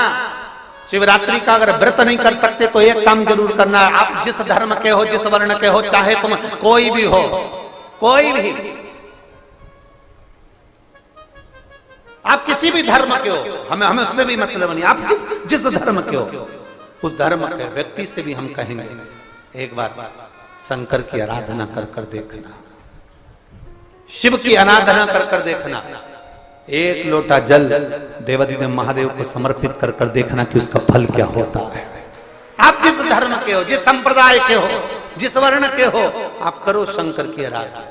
शिवरात्रि का अगर व्रत नहीं कर सकते तो एक काम जरूर करना, आप जिस धर्म के हो, जिस वर्ण के हो, चाहे तुम कोई भी हो, कोई भी, आप किसी भी धर्म के हो, हमें उससे भी मतलब नहीं, आप जिस धर्म के हो, उस धर्म के व्यक्ति से भी हम कहेंगे एक बार शंकर की आराधना कर देखना, शिव की आराधना कर देखना, एक लोटा जल देवाधिदेव महादेव को समर्पित कर देखना कि उसका फल क्या होता है। आप जिस धर्म के हो, जिस संप्रदाय के हो, जिस वर्ण के हो, आप करो शंकर की आराधना।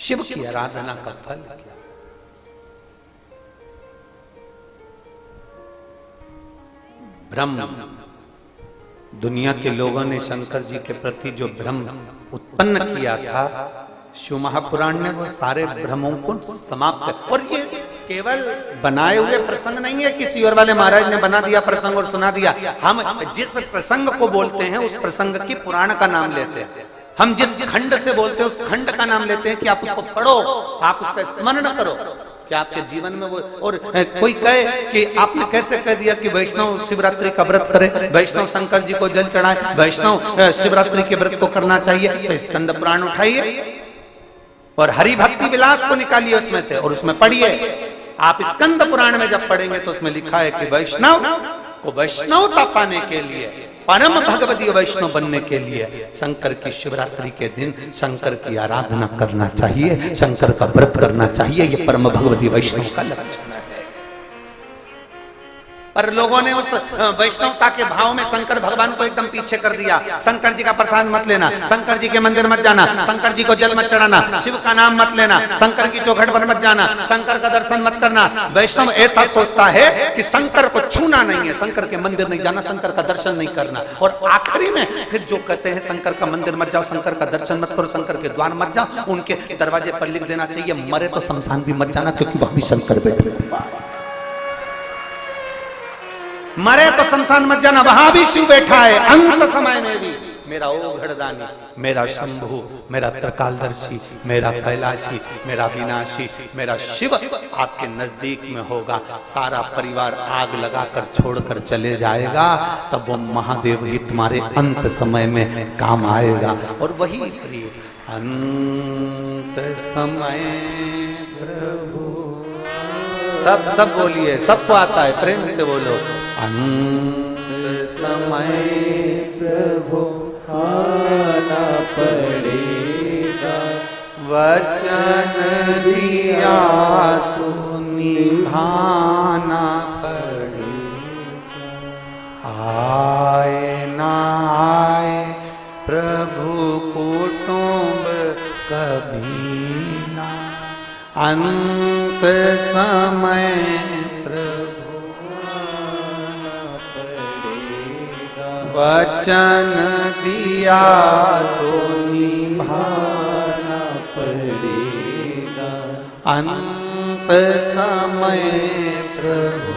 शिव की आराधना का फल क्या? भ्रम, दुनिया के लोगों ने शंकर जी के प्रति जो भ्रम उत्पन्न किया था, शिव महापुराण ने वो सारे भ्रमों को समाप्त। और ये केवल बनाए हुए प्रसंग नहीं है, किसी और वाले महाराज ने बना दिया प्रसंग और सुना दिया। हम जिस प्रसंग को बोलते हैं उस प्रसंग की पुराण का नाम लेते हैं, हम जिस खंड से बोलते हैं उस खंड का नाम लेते हैं कि आप उसको पढ़ो, आप उसका स्मरण करो कि आपके जीवन में वो। और कोई कहे कि आपने कैसे कह दिया कि वैष्णव शिवरात्रि का व्रत करे, वैष्णव शंकर जी को जल चढ़ाए, वैष्णव शिवरात्रि के व्रत को करना चाहिए, तो स्कंद पुराण उठाइए और हरि भक्ति विलास को निकालिए उसमें से और उसमें पढ़िए। आप स्कंद पुराण में जब पढ़ेंगे तो उसमें लिखा है कि वैष्णव को वैष्णवता पाने के लिए परम भगवती वैष्णव बनने के लिए शंकर की शिवरात्रि के दिन शंकर की आराधना करना चाहिए, शंकर का व्रत करना चाहिए। ये परम भगवती वैष्णव का लक्षण है। पर लोगों ने उस वैष्णवता के भाव में शंकर भगवान को एकदम पीछे कर दिया। शंकर जी का प्रसाद मत लेना, शंकर जी के मंदिर मत जाना, शंकर जी को जल मत चढ़ाना, शिव का नाम मत लेना, शंकर की चौखट पर मत जाना, शंकर का दर्शन मत करना। वैष्णव ऐसा सोचता है कि शंकर को छूना नहीं है, शंकर के मंदिर नहीं जाना, शंकर का दर्शन नहीं करना। और आखिरी में फिर जो कहते हैं शंकर का मंदिर मत जाओ, शंकर का दर्शन मत करो, शंकर के द्वार मत जाओ, उनके दरवाजे पर लिख देना चाहिए मरे तो शमशान भी मत जाना, क्योंकि वह भी शंकर बैठे। मरे तो शमशान मत जाना, वहां भी शिव बैठा है। अंत समय में भी मेरा ओघड़दानी, मेरा शंभु, मेरा त्रिकालदर्शी, मेरा कैलाशी, मेरा विनाशी, मेरा शिव आपके नजदीक में होगा। सारा परिवार आग लगाकर छोड़कर चले जाएगा, तब वो महादेव ही तुम्हारे अंत समय में काम आएगा। और वही प्रिय अंत समय प्रभु, सब बोलिए, सबको आता है, प्रेम से बोलो। अंत समय प्रभु आना पड़ेगा, वचन दिया तो निभाना पड़ेगा। आए ना आए प्रभु कुटुंब कभी ना, अंत समय प्रभु आना पड़ेगा, वचन दिया तो निभाना पड़ेगा। अंत समय प्रभु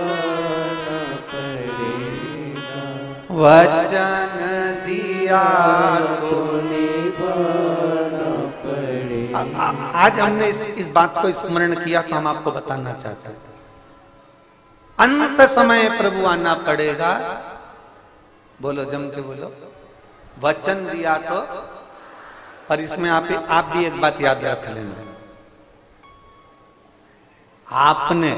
आना पड़ेगा, वचन दिया तो निभाना पड़ेगा। आज हमने इस बात को स्मरण किया तो हम आपको बताना चाहते हैं, अंत समय प्रभु आना पड़ेगा। बोलो, जम के बोलो। वचन दिया तो, पर इसमें आप भी एक बात याद रख लेना, आपने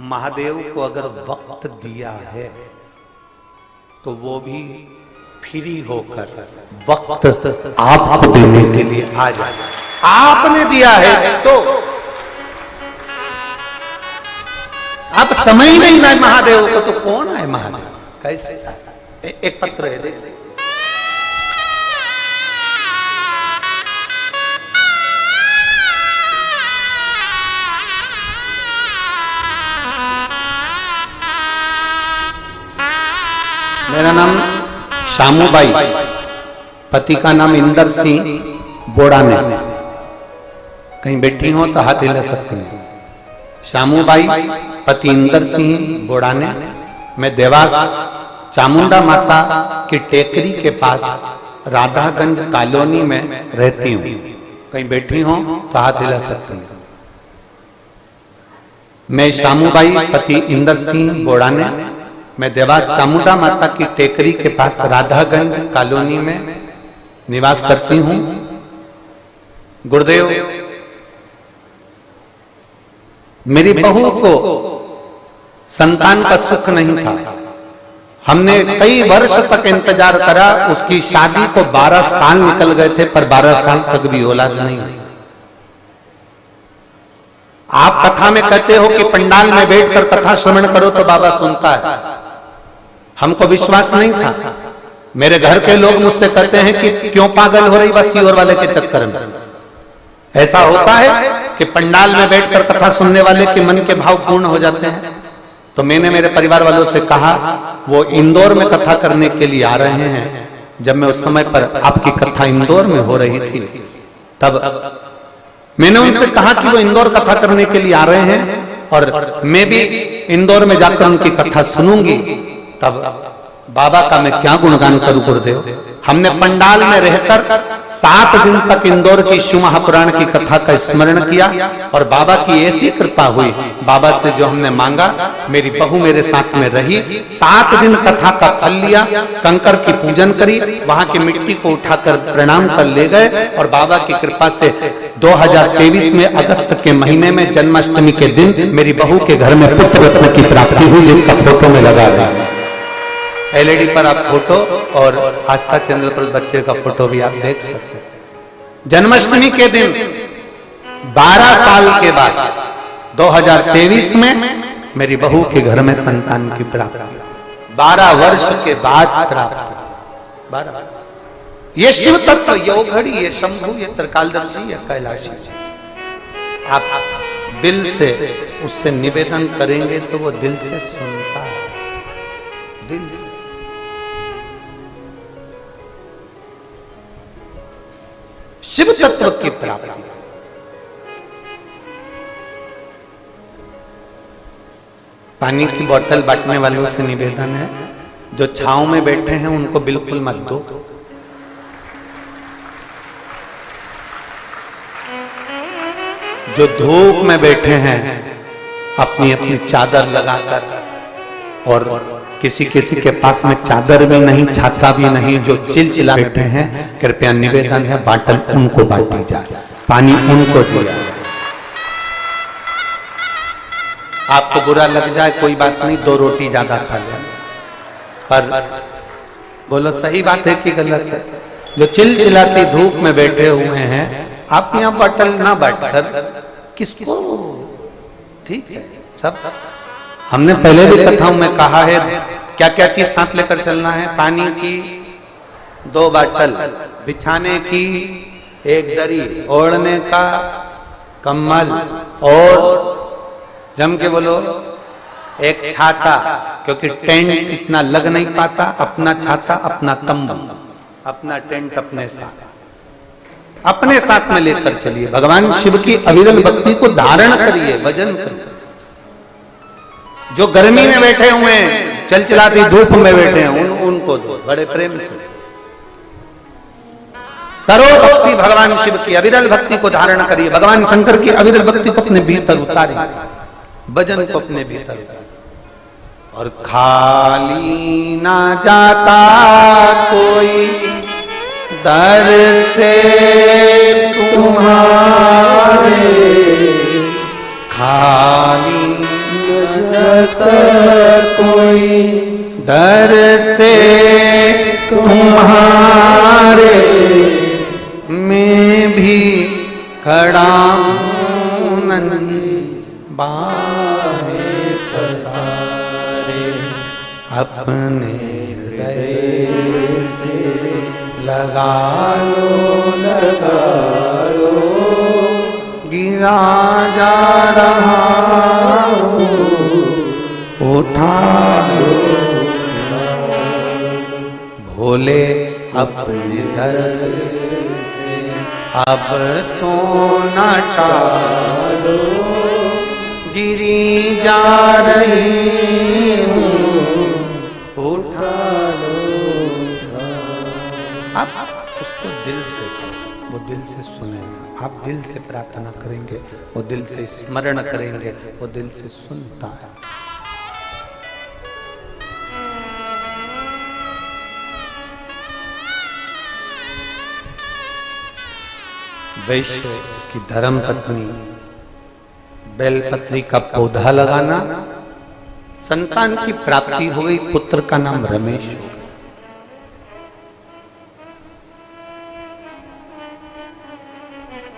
महादेव को अगर वक्त दिया है तो वो भी फ्री होकर वक्त आपको देने के लिए आ जाए। आपने दिया है तो आप समय ही नहीं ना महादेव को, तो कौन है महादेव? कैसे? एक पत्र है, देख। मेरा नाम शामूबाई, पति का नाम इंदर सिंह बोड़ाने। कहीं बैठी हो तो हाथ हिला सकते हैं। शामूबाई, पति इंदर सिंह बोड़ाने। मैं देवास चामुंडा माता की टेकरी के पास राधागंज कॉलोनी में रहती हूँ। कहीं बैठी हो तो हाथ हिला सकते हैं। मैं शामूबाई, पति इंदर सिंह बोड़ाने। मैं देवास चामुंडा माता की टेकरी के पास राधागंज कॉलोनी में निवास करती हूँ। गुरुदेव, मेरी बहू को संतान का सुख नहीं था। हमने कई वर्ष तक इंतजार करा, उसकी शादी को 12 साल निकल गए थे, पर 12 साल तक भी औलाद नहीं। आप कथा में कहते हो कि पंडाल में बैठकर कथा श्रवण करो तो बाबा सुनता है। हमको विश्वास नहीं था। मेरे घर के लोग मुझसे कहते हैं कि क्यों पागल हो रही बस सीहोर वाले के चक्कर में। ऐसा होता है कि पंडाल में बैठकर कथा सुनने वाले के मन के भाव पूर्ण हो जाते हैं। तो मैंने मेरे परिवार वालों से कहा, वो इंदौर में कथा करने के लिए आ रहे हैं। जब मैं उस समय पर आपकी कथा इंदौर में हो रही थी, तब मैंने उनसे कहा कि वो इंदौर कथा करने के लिए आ रहे हैं और मैं भी इंदौर में जाकर उनकी कथा सुनूंगी। तब बाबा का मैं क्या गुणगान करूं गुरुदेव। हमने पंडाल में रहकर 7 दिन तक इंदौर की शिव महापुराण की कथा का स्मरण किया और बाबा की ऐसी कृपा हुई। बाबा से जो हमने मांगा, मेरी बहू मेरे साथ में रही। 7 दिन कथा का फल लिया, कंकर की पूजन करी, वहां की मिट्टी को उठाकर प्रणाम कर ले गए और बाबा की कृपा से 2023 में अगस्त के महीने में जन्माष्टमी के दिन मेरी बहू के घर में पुत्र रत्न की प्राप्ति हुई, जिसका फोटो में लगा था। एलईडी पर आप फोटो और आस्था चैनल पर बच्चे का फोटो भी आप देख सकते हैं। जन्माष्टमी के दिन 12 साल के बाद 2023 में मेरी बहू के घर में संतान की प्राप्ति, 12 वर्ष के बाद प्राप्त। 12 ये शिव तत्व, ये ओघड़ी, ये शंभु, ये त्रिकालदर्शी, ये कैलाशी। आप दिल से उससे निवेदन करेंगे तो वो दिल से सुनता है, दिल से। शिव तत्व की प्राप्ति। पानी की बोतल बांटने वालों से निवेदन है, जो छांव में बैठे हैं उनको बिल्कुल मत दो। जो धूप में बैठे हैं अपनी अपनी चादर लगाकर, और किसी किसी के पास में चादर भी नहीं, छाता भी नहीं, जो चिलचिला बैठे हैं, कृपया निवेदन है बाटल उनको बांटी जाए, पानी उनको दिया। आपको बुरा लग जाए कोई बात नहीं, 2 रोटी ज्यादा खा लें, पर बोलो सही बात है कि गलत है? जो चिलचिलाती धूप में बैठे हुए हैं, आप यहाँ बॉटल ना बांटकर किसको? ठीक है, सब हमने पहले भी कथाओं में कहा है क्या क्या चीज साथ लेकर चलना है। पानी की 2 बाटल, बिछाने की 1 दरी, ओढ़ने का कम्बल, और जम के बोलो 1 छाता, क्योंकि टेंट इतना लग नहीं पाता। अपना छाता, अपना तंबू, अपना टेंट अपने साथ में लेकर चलिए। भगवान शिव की अविरल भक्ति को धारण करिए, भजन करिए। जो गर्मी में बैठे हुए हैं, चलचलाती धूप में बैठे हैं, उनको दो बड़े प्रेम से। करो भक्ति भगवान शिव की, अविरल भक्ति को धारण करिए। भगवान शंकर की अविरल भक्ति को अपने भीतर उतारिए, भजन को अपने भीतर उतारिए। और खाली ना जाता कोई दर से तुम्हारे, खाली न जाता कोई दर से तुम्हारे, मैं भी खड़ा हूं नन्ही बाहें पसारे, अपने हृदय से लगा लो, गिरा जा रहा हूँ, उठा लो। भोले अपने दर से अब तो न टालो, गिरी जा रही हूँ, उठा लो। आप उसको दिल से, वो दिल से सुनेगा। आप दिल से प्रार्थना करेंगे, वो दिल से स्मरण करेंगे, वो दिल से सुनता है। वैश्य, उसकी धर्म पत्नी, बेलपत्री का पौधा लगाना, संतान की प्राप्ति हो गई। पुत्र का नाम रमेश हो गया।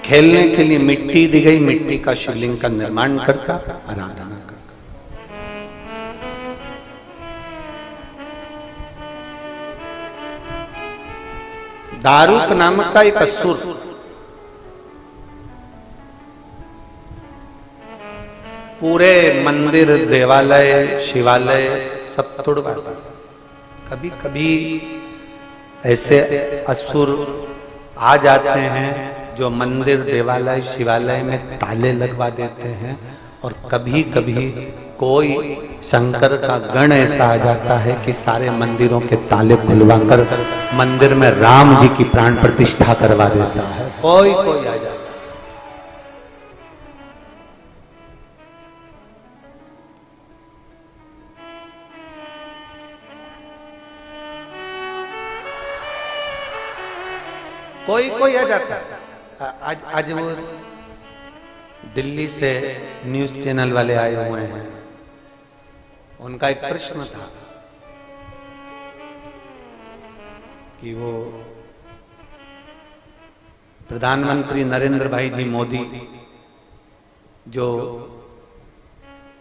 खेलने के लिए मिट्टी दी गई, मिट्टी का शिवलिंग का निर्माण करता, आराधना करता। दारूक नामक का एक असुर पूरे मंदिर, देवालय, शिवालय सब तोड़वाता। कभी कभी ऐसे असुर आ जाते हैं जो मंदिर, देवालय, शिवालय में ताले लगवा देते हैं, और कभी कभी कोई शंकर का गण ऐसा आ जाता है कि सारे मंदिरों के ताले खुलवाकर मंदिर में राम जी की प्राण प्रतिष्ठा करवा देता है। कोई कोई आ जाता है। कोई कोई आ जाता है। आज वो दिल्ली से न्यूज चैनल वाले आए हुए हैं, उनका एक प्रश्न था कि वो प्रधानमंत्री नरेंद्र भाई जी मोदी जो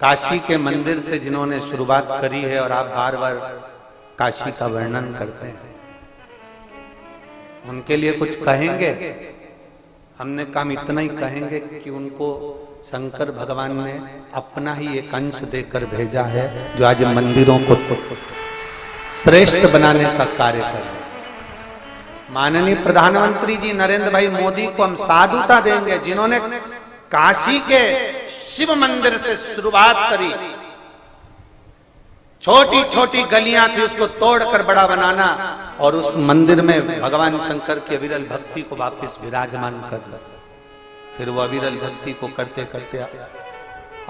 काशी के मंदिर से जिन्होंने शुरुआत करी है, और आप बार बार काशी का वर्णन करते हैं, उनके लिए कुछ कहेंगे? हमने काम इतना ही कहेंगे कि उनको शंकर भगवान ने अपना ही एक अंश देकर भेजा है, जो आज मंदिरों को श्रेष्ठ बनाने का कार्य कर रहे हैं। माननीय प्रधानमंत्री जी नरेंद्र भाई मोदी को हम साधुता देंगे, जिन्होंने काशी के शिव मंदिर से शुरुआत करी। छोटी छोटी गलियां थी, उसको तोड़कर बड़ा बनाना, और उस मंदिर में भगवान शंकर की अविरल भक्ति को वापस विराजमान करना। फिर वो अविरल भक्ति को करते करते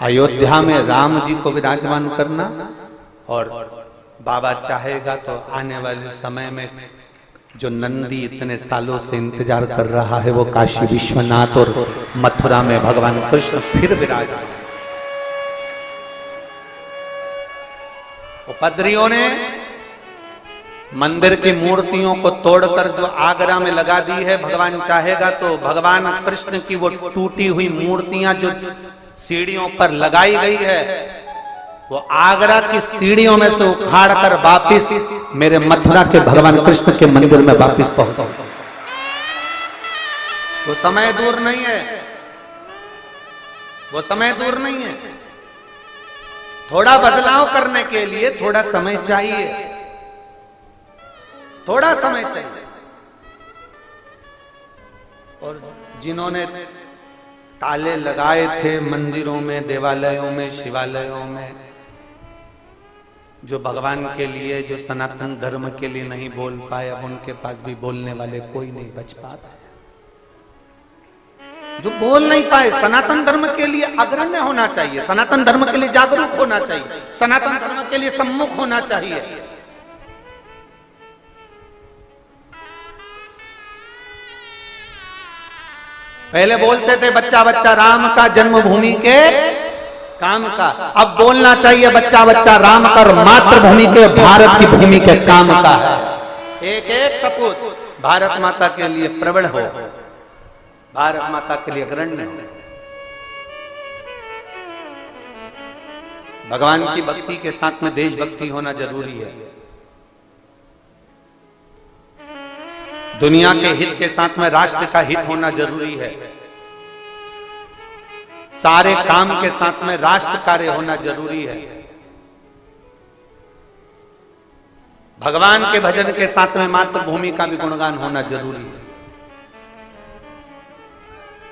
अयोध्या में राम जी को विराजमान करना, और बाबा चाहेगा तो आने वाले समय में जो नंदी इतने सालों से इंतजार कर रहा है, वो काशी विश्वनाथ और मथुरा में भगवान कृष्ण फिर विराजमान। उपद्रवियों ने मंदिर की मूर्तियों को तोड़कर जो आगरा में लगा दी है, भगवान चाहेगा तो भगवान कृष्ण की वो टूटी हुई मूर्तियां जो सीढ़ियों पर लगाई गई है, वो आगरा की सीढ़ियों में से उखाड़कर वापिस मेरे मथुरा के भगवान कृष्ण के मंदिर में वापिस पहुंचा। वो समय दूर नहीं है, वो समय दूर नहीं है। थोड़ा बदलाव करने के लिए थोड़ा समय चाहिए, थोड़ा समय चाहिए। और जिन्होंने ताले लगाए थे मंदिरों में, देवालयों में, शिवालयों में, जो भगवान के लिए, जो सनातन धर्म के लिए नहीं बोल पाए, अब उनके पास भी बोलने वाले कोई नहीं बच पाता। जो बोल नहीं पाए, सनातन धर्म के लिए अग्रण्य होना चाहिए, सनातन धर्म के लिए जागरूक होना चाहिए, सनातन धर्म के लिए सम्मुख होना चाहिए। पहले बोलते थे बच्चा बच्चा राम का, जन्मभूमि के काम का। अब बोलना चाहिए बच्चा बच्चा राम का और मातृभूमि के, भारत की भूमि के काम का है। एक एक सपूत भारत माता के लिए प्रबल हो, भारत माता के लिए अग्रण्य हो। भगवान की भक्ति के साथ में देशभक्ति होना जरूरी है। दुनिया के हित के साथ में राष्ट्र का हित होना जरूरी है। सारे काम के साथ में राष्ट्र कार्य होना जरूरी है। भगवान के भजन के साथ में मातृभूमि का भी गुणगान होना जरूरी है।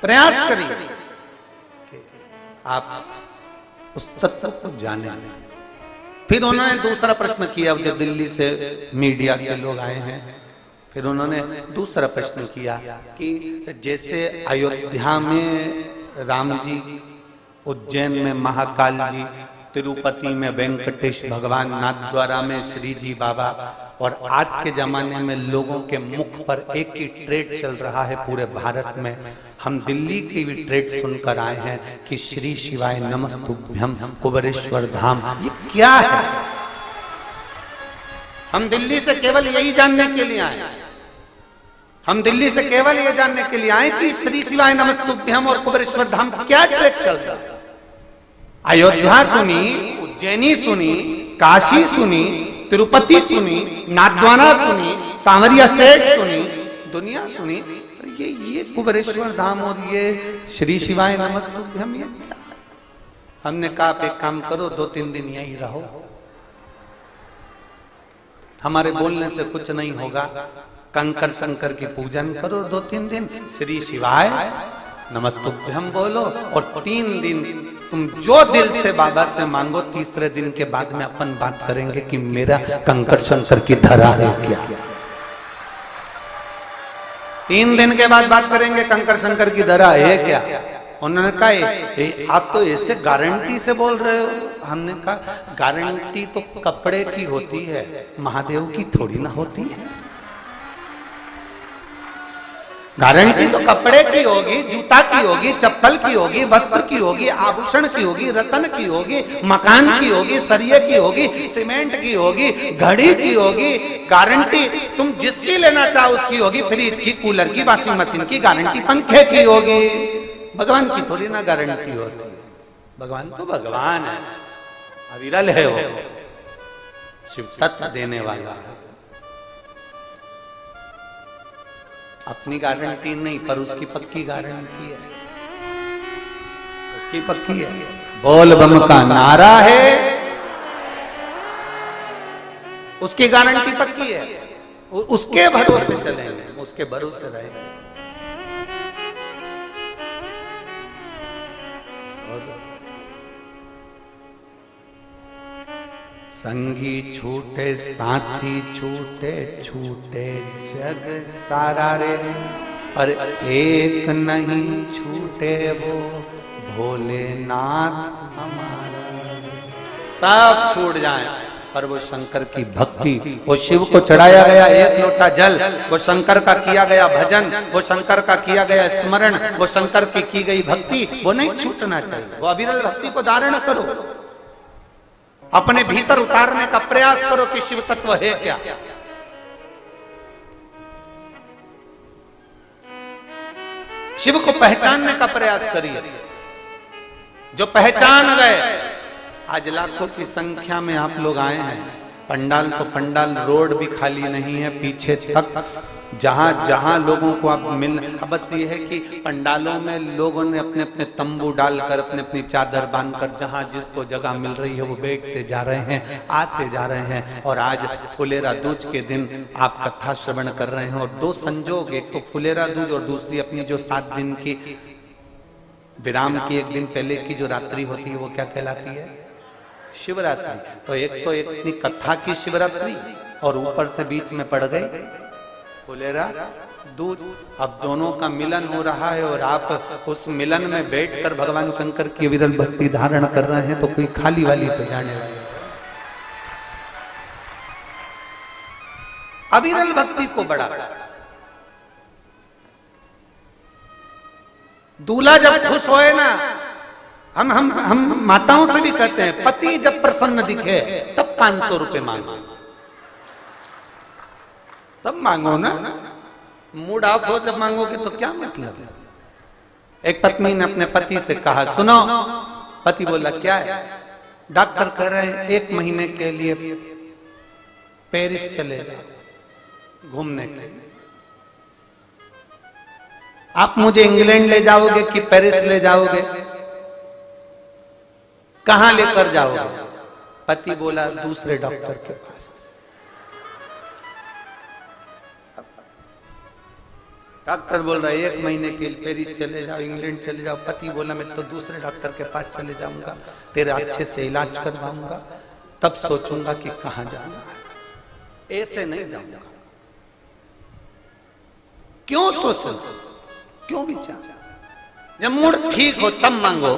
प्रयास करिए कि आप उस तत्व को जाने। फिर उन्होंने दूसरा प्रश्न किया, जो दिल्ली से मीडिया के लोग आए हैं, फिर उन्होंने दूसरा प्रश्न किया कि जैसे अयोध्या में राम जी, उज्जैन में महाकाल जी, तिरुपति में वेंकटेश भगवान, नाथद्वारा में श्री जी बाबा, और आज के जमाने में लोगों के मुख पर एक ही ट्रेड चल रहा है पूरे भारत में। हम दिल्ली की भी ट्रेड सुनकर आए हैं कि श्री शिवाय नमस्तुभ्यम कुबेरेश्वर धाम। ये क्या है? हम दिल्ली से केवल यही जानने के लिए आए, हम दिल्ली से केवल ये जानने के लिए आए कि श्री शिवाय नमस्तुभ्यम और कुबेरेश्वर धाम क्या ट्रेड चल रहा है। अयोध्या सुनी, उज्जैनी सुनी, काशी सुनी, तिरुपति सुनी, नाथद्वारा सुनी, सांवरिया सेठ सुनी, दुनिया सुनी, ये कुबेरेश्वर धाम और ये श्री शिवाय नमस्तुभ्यम ये क्या है? हमने कहा आप एक काम करो, 2-3 दिन यहीं रहो, हमारे बोलने से कुछ नहीं होगा। कंकर शंकर की पूजन करो 2-3 दिन, श्री शिवाय नमस्तुभ्यम बोलो, और 3 दिन तुम जो दिल से बाबा से मांगो, तीसरे दिन के बाद में अपन बात करेंगे कि मेरा कंकर शंकर की धरा है क्या। 3 दिन के बाद बात करेंगे कंकर शंकर की धरा है क्या। उन्होंने कहा आप तो ऐसे गारंटी से बोल रहे हो। हमने कहा गारंटी तो कपड़े की होती है, महादेव की थोड़ी ना होती है। गारंटी तो कपड़े की होगी, जूता की होगी, चप्पल की होगी, वस्त्र की होगी, आभूषण की होगी, रत्न की होगी, मकान की होगी, सरिये की होगी, सीमेंट की होगी, घड़ी की होगी। गारंटी तुम जिसकी लेना चाहो उसकी होगी। फ्रिज की, कूलर की, वॉशिंग मशीन की गारंटी पंखे की होगी। भगवान की थोड़ी ना गारंटी होती। भगवान तो भगवान है, अविरल है वो, शिव तत्व देने वाला है। अपनी गारंटी नहीं, पर उसकी पक्की गारंटी है, उसकी पक्की है। बोल बम का नारा है, उसकी गारंटी पक्की है। उसके भरोसे चलेंगे, उसके भरोसे रहेंगे। संगी छूटे साथी छूटे, छूटे जग सारा रे, पर एक नहीं छूटे वो भोलेनाथ हमारा। सब छूट जाए पर वो शंकर की भक्ति, वो शिव को चढ़ाया गया एक लोटा जल, वो शंकर का किया गया भजन, वो शंकर का किया गया स्मरण, वो शंकर की गई भक्ति, वो नहीं छूटना चाहिए। वो अविरल भक्ति को धारण करो, अपने भीतर उतारने का प्रयास करो कि शिव तत्व है क्या। शिव को पहचानने का प्रयास करिए। जो पहचान गए, आज लाखों की संख्या में आप लोग आए हैं। पंडाल तो पंडाल, रोड भी खाली नहीं है, पीछे तक जहां जहां लोगों को आप मिल। अब बस ये है कि पंडालों में लोगों ने अपने अपने तंबू डालकर, अपने अपनी चादर बांधकर, जहां जिसको जगह मिल रही है वो बैठते जा रहे हैं, आते जा रहे हैं। और आज फुलेरा दूज के दिन आप कथा श्रवण कर रहे हैं। और दो संजोग, एक तो फुलेरा दूज और दूसरी अपनी जो 7 दिन की विराम की एक दिन पहले की जो रात्रि होती है वो क्या कहलाती है? शिवरात्रि। तो एक तो इतनी कथा की शिवरात्रि और ऊपर से बीच में पड़ गई फुलेरा दूज। अब दोनों का मिलन हो रहा है और आप उस मिलन में बैठकर भगवान शंकर की विरल भक्ति धारण कर रहे हैं, तो कोई खाली वाली तो जाने वाली। अविरल भक्ति को बढ़ा। दूल्हा जब खुश होए ना, हम माताओं से भी कहते हैं, पति जब प्रसन्न दिखे तब 500 रुपए मांगो, तब मांगो ना। मूड ऑफ हो जब मांगोगे तो क्या मतलब है? एक पत्नी ने अपने पति से कहा, सुनो। पति बोला, क्या है? डॉक्टर कह रहे हैं 1 महीने के लिए पेरिस चलेगा घूमने के लिए। आप मुझे इंग्लैंड ले जाओगे कि पेरिस ले जाओगे? कहां लेकर जाओगे? पति बोला, दूसरे डॉक्टर के पास। डॉक्टर बोल रहा है 1 महीने के लिए पेरिस चले जाओ, इंग्लैंड चले जाओ। पति बोला, मैं तो दूसरे डॉक्टर के पास चले जाऊंगा, तेरे अच्छे से इलाज करवाऊंगा, तब सोचूंगा कि कहां जाना है। ऐसे नहीं जाऊंगा। क्यों सोचो, क्यों विचार? जब मूड ठीक हो तब मांगो।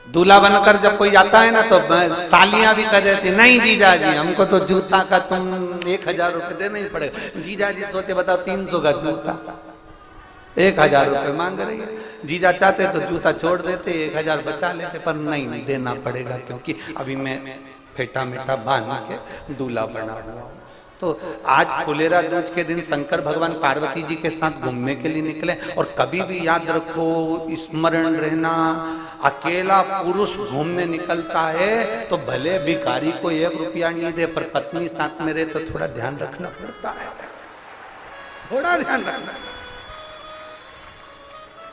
दूल्हा बनकर जब कोई आता है ना, तो सालियां भी कह देती, नहीं जीजा जी, हमको तो जूता का तुम 1000 रुपए देना ही पड़ेगा। जीजा जी सोचे, बताओ 300 का जूता 1000 रुपए मांग रही है। जीजा चाहते तो जूता छोड़ देते, 1000 बचा लेते, पर नहीं, देना पड़ेगा, क्योंकि अभी मैं फेटा मेटा बांध के दूल्हा बना हुआ। तो आज फुलेरा दूज के दिन शंकर भगवान पार्वती जी के साथ घूमने के लिए निकले। और कभी भी याद रखो, स्मरण रहना, अकेला पुरुष घूमने निकलता है तो भले भिखारी को 1 रुपया नहीं दे, पर पत्नी साथ में रहे तो थोड़ा ध्यान रखना पड़ता है, थोड़ा ध्यान रखना।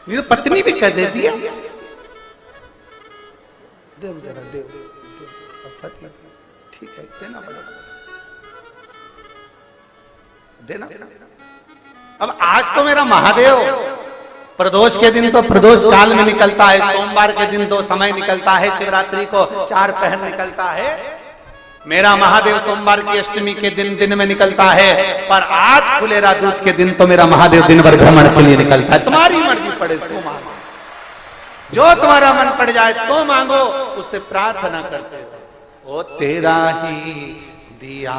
ये पत्नी भी कह देती है, देव जरा देव, पति ठीक है, देना पड़ेगा, देना। अब आज तो मेरा महादेव प्रदोष के दिन तो प्रदोष काल में निकलता है, सोमवार के दिन 2 समय निकलता है, शिवरात्रि को 4 पहर निकलता है। मेरा महादेव सोमवार की अष्टमी के दिन में निकलता है, पर आज फुलेरा दूज के दिन तो मेरा महादेव दिन भर भ्रमण के लिए निकलता है। तुम्हारी मर्जी पड़े सो मांगो, जो तुम्हारा मन पड़ जाए तो मांगो, उससे प्रार्थना करते हो। ओ तेरा ही दिया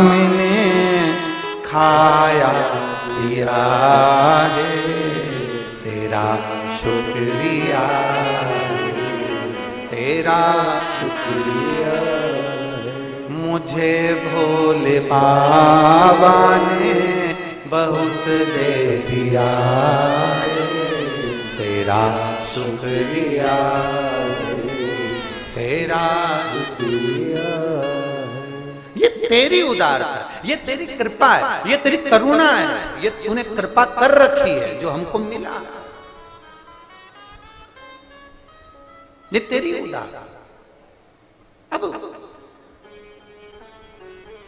मैंने खाया पिया है, तेरा शुक्रिया, तेरा शुक्रिया। मुझे भोले बाबा ने बहुत दे दिया है, तेरा शुक्रिया, तेरा शुक्रिया। ये तेरी उदारता, ये तेरी कृपा है, ये तेरी करुणा है, ये तूने कृपा कर रखी है जो हमको मिला, ये तेरी उदारता। अब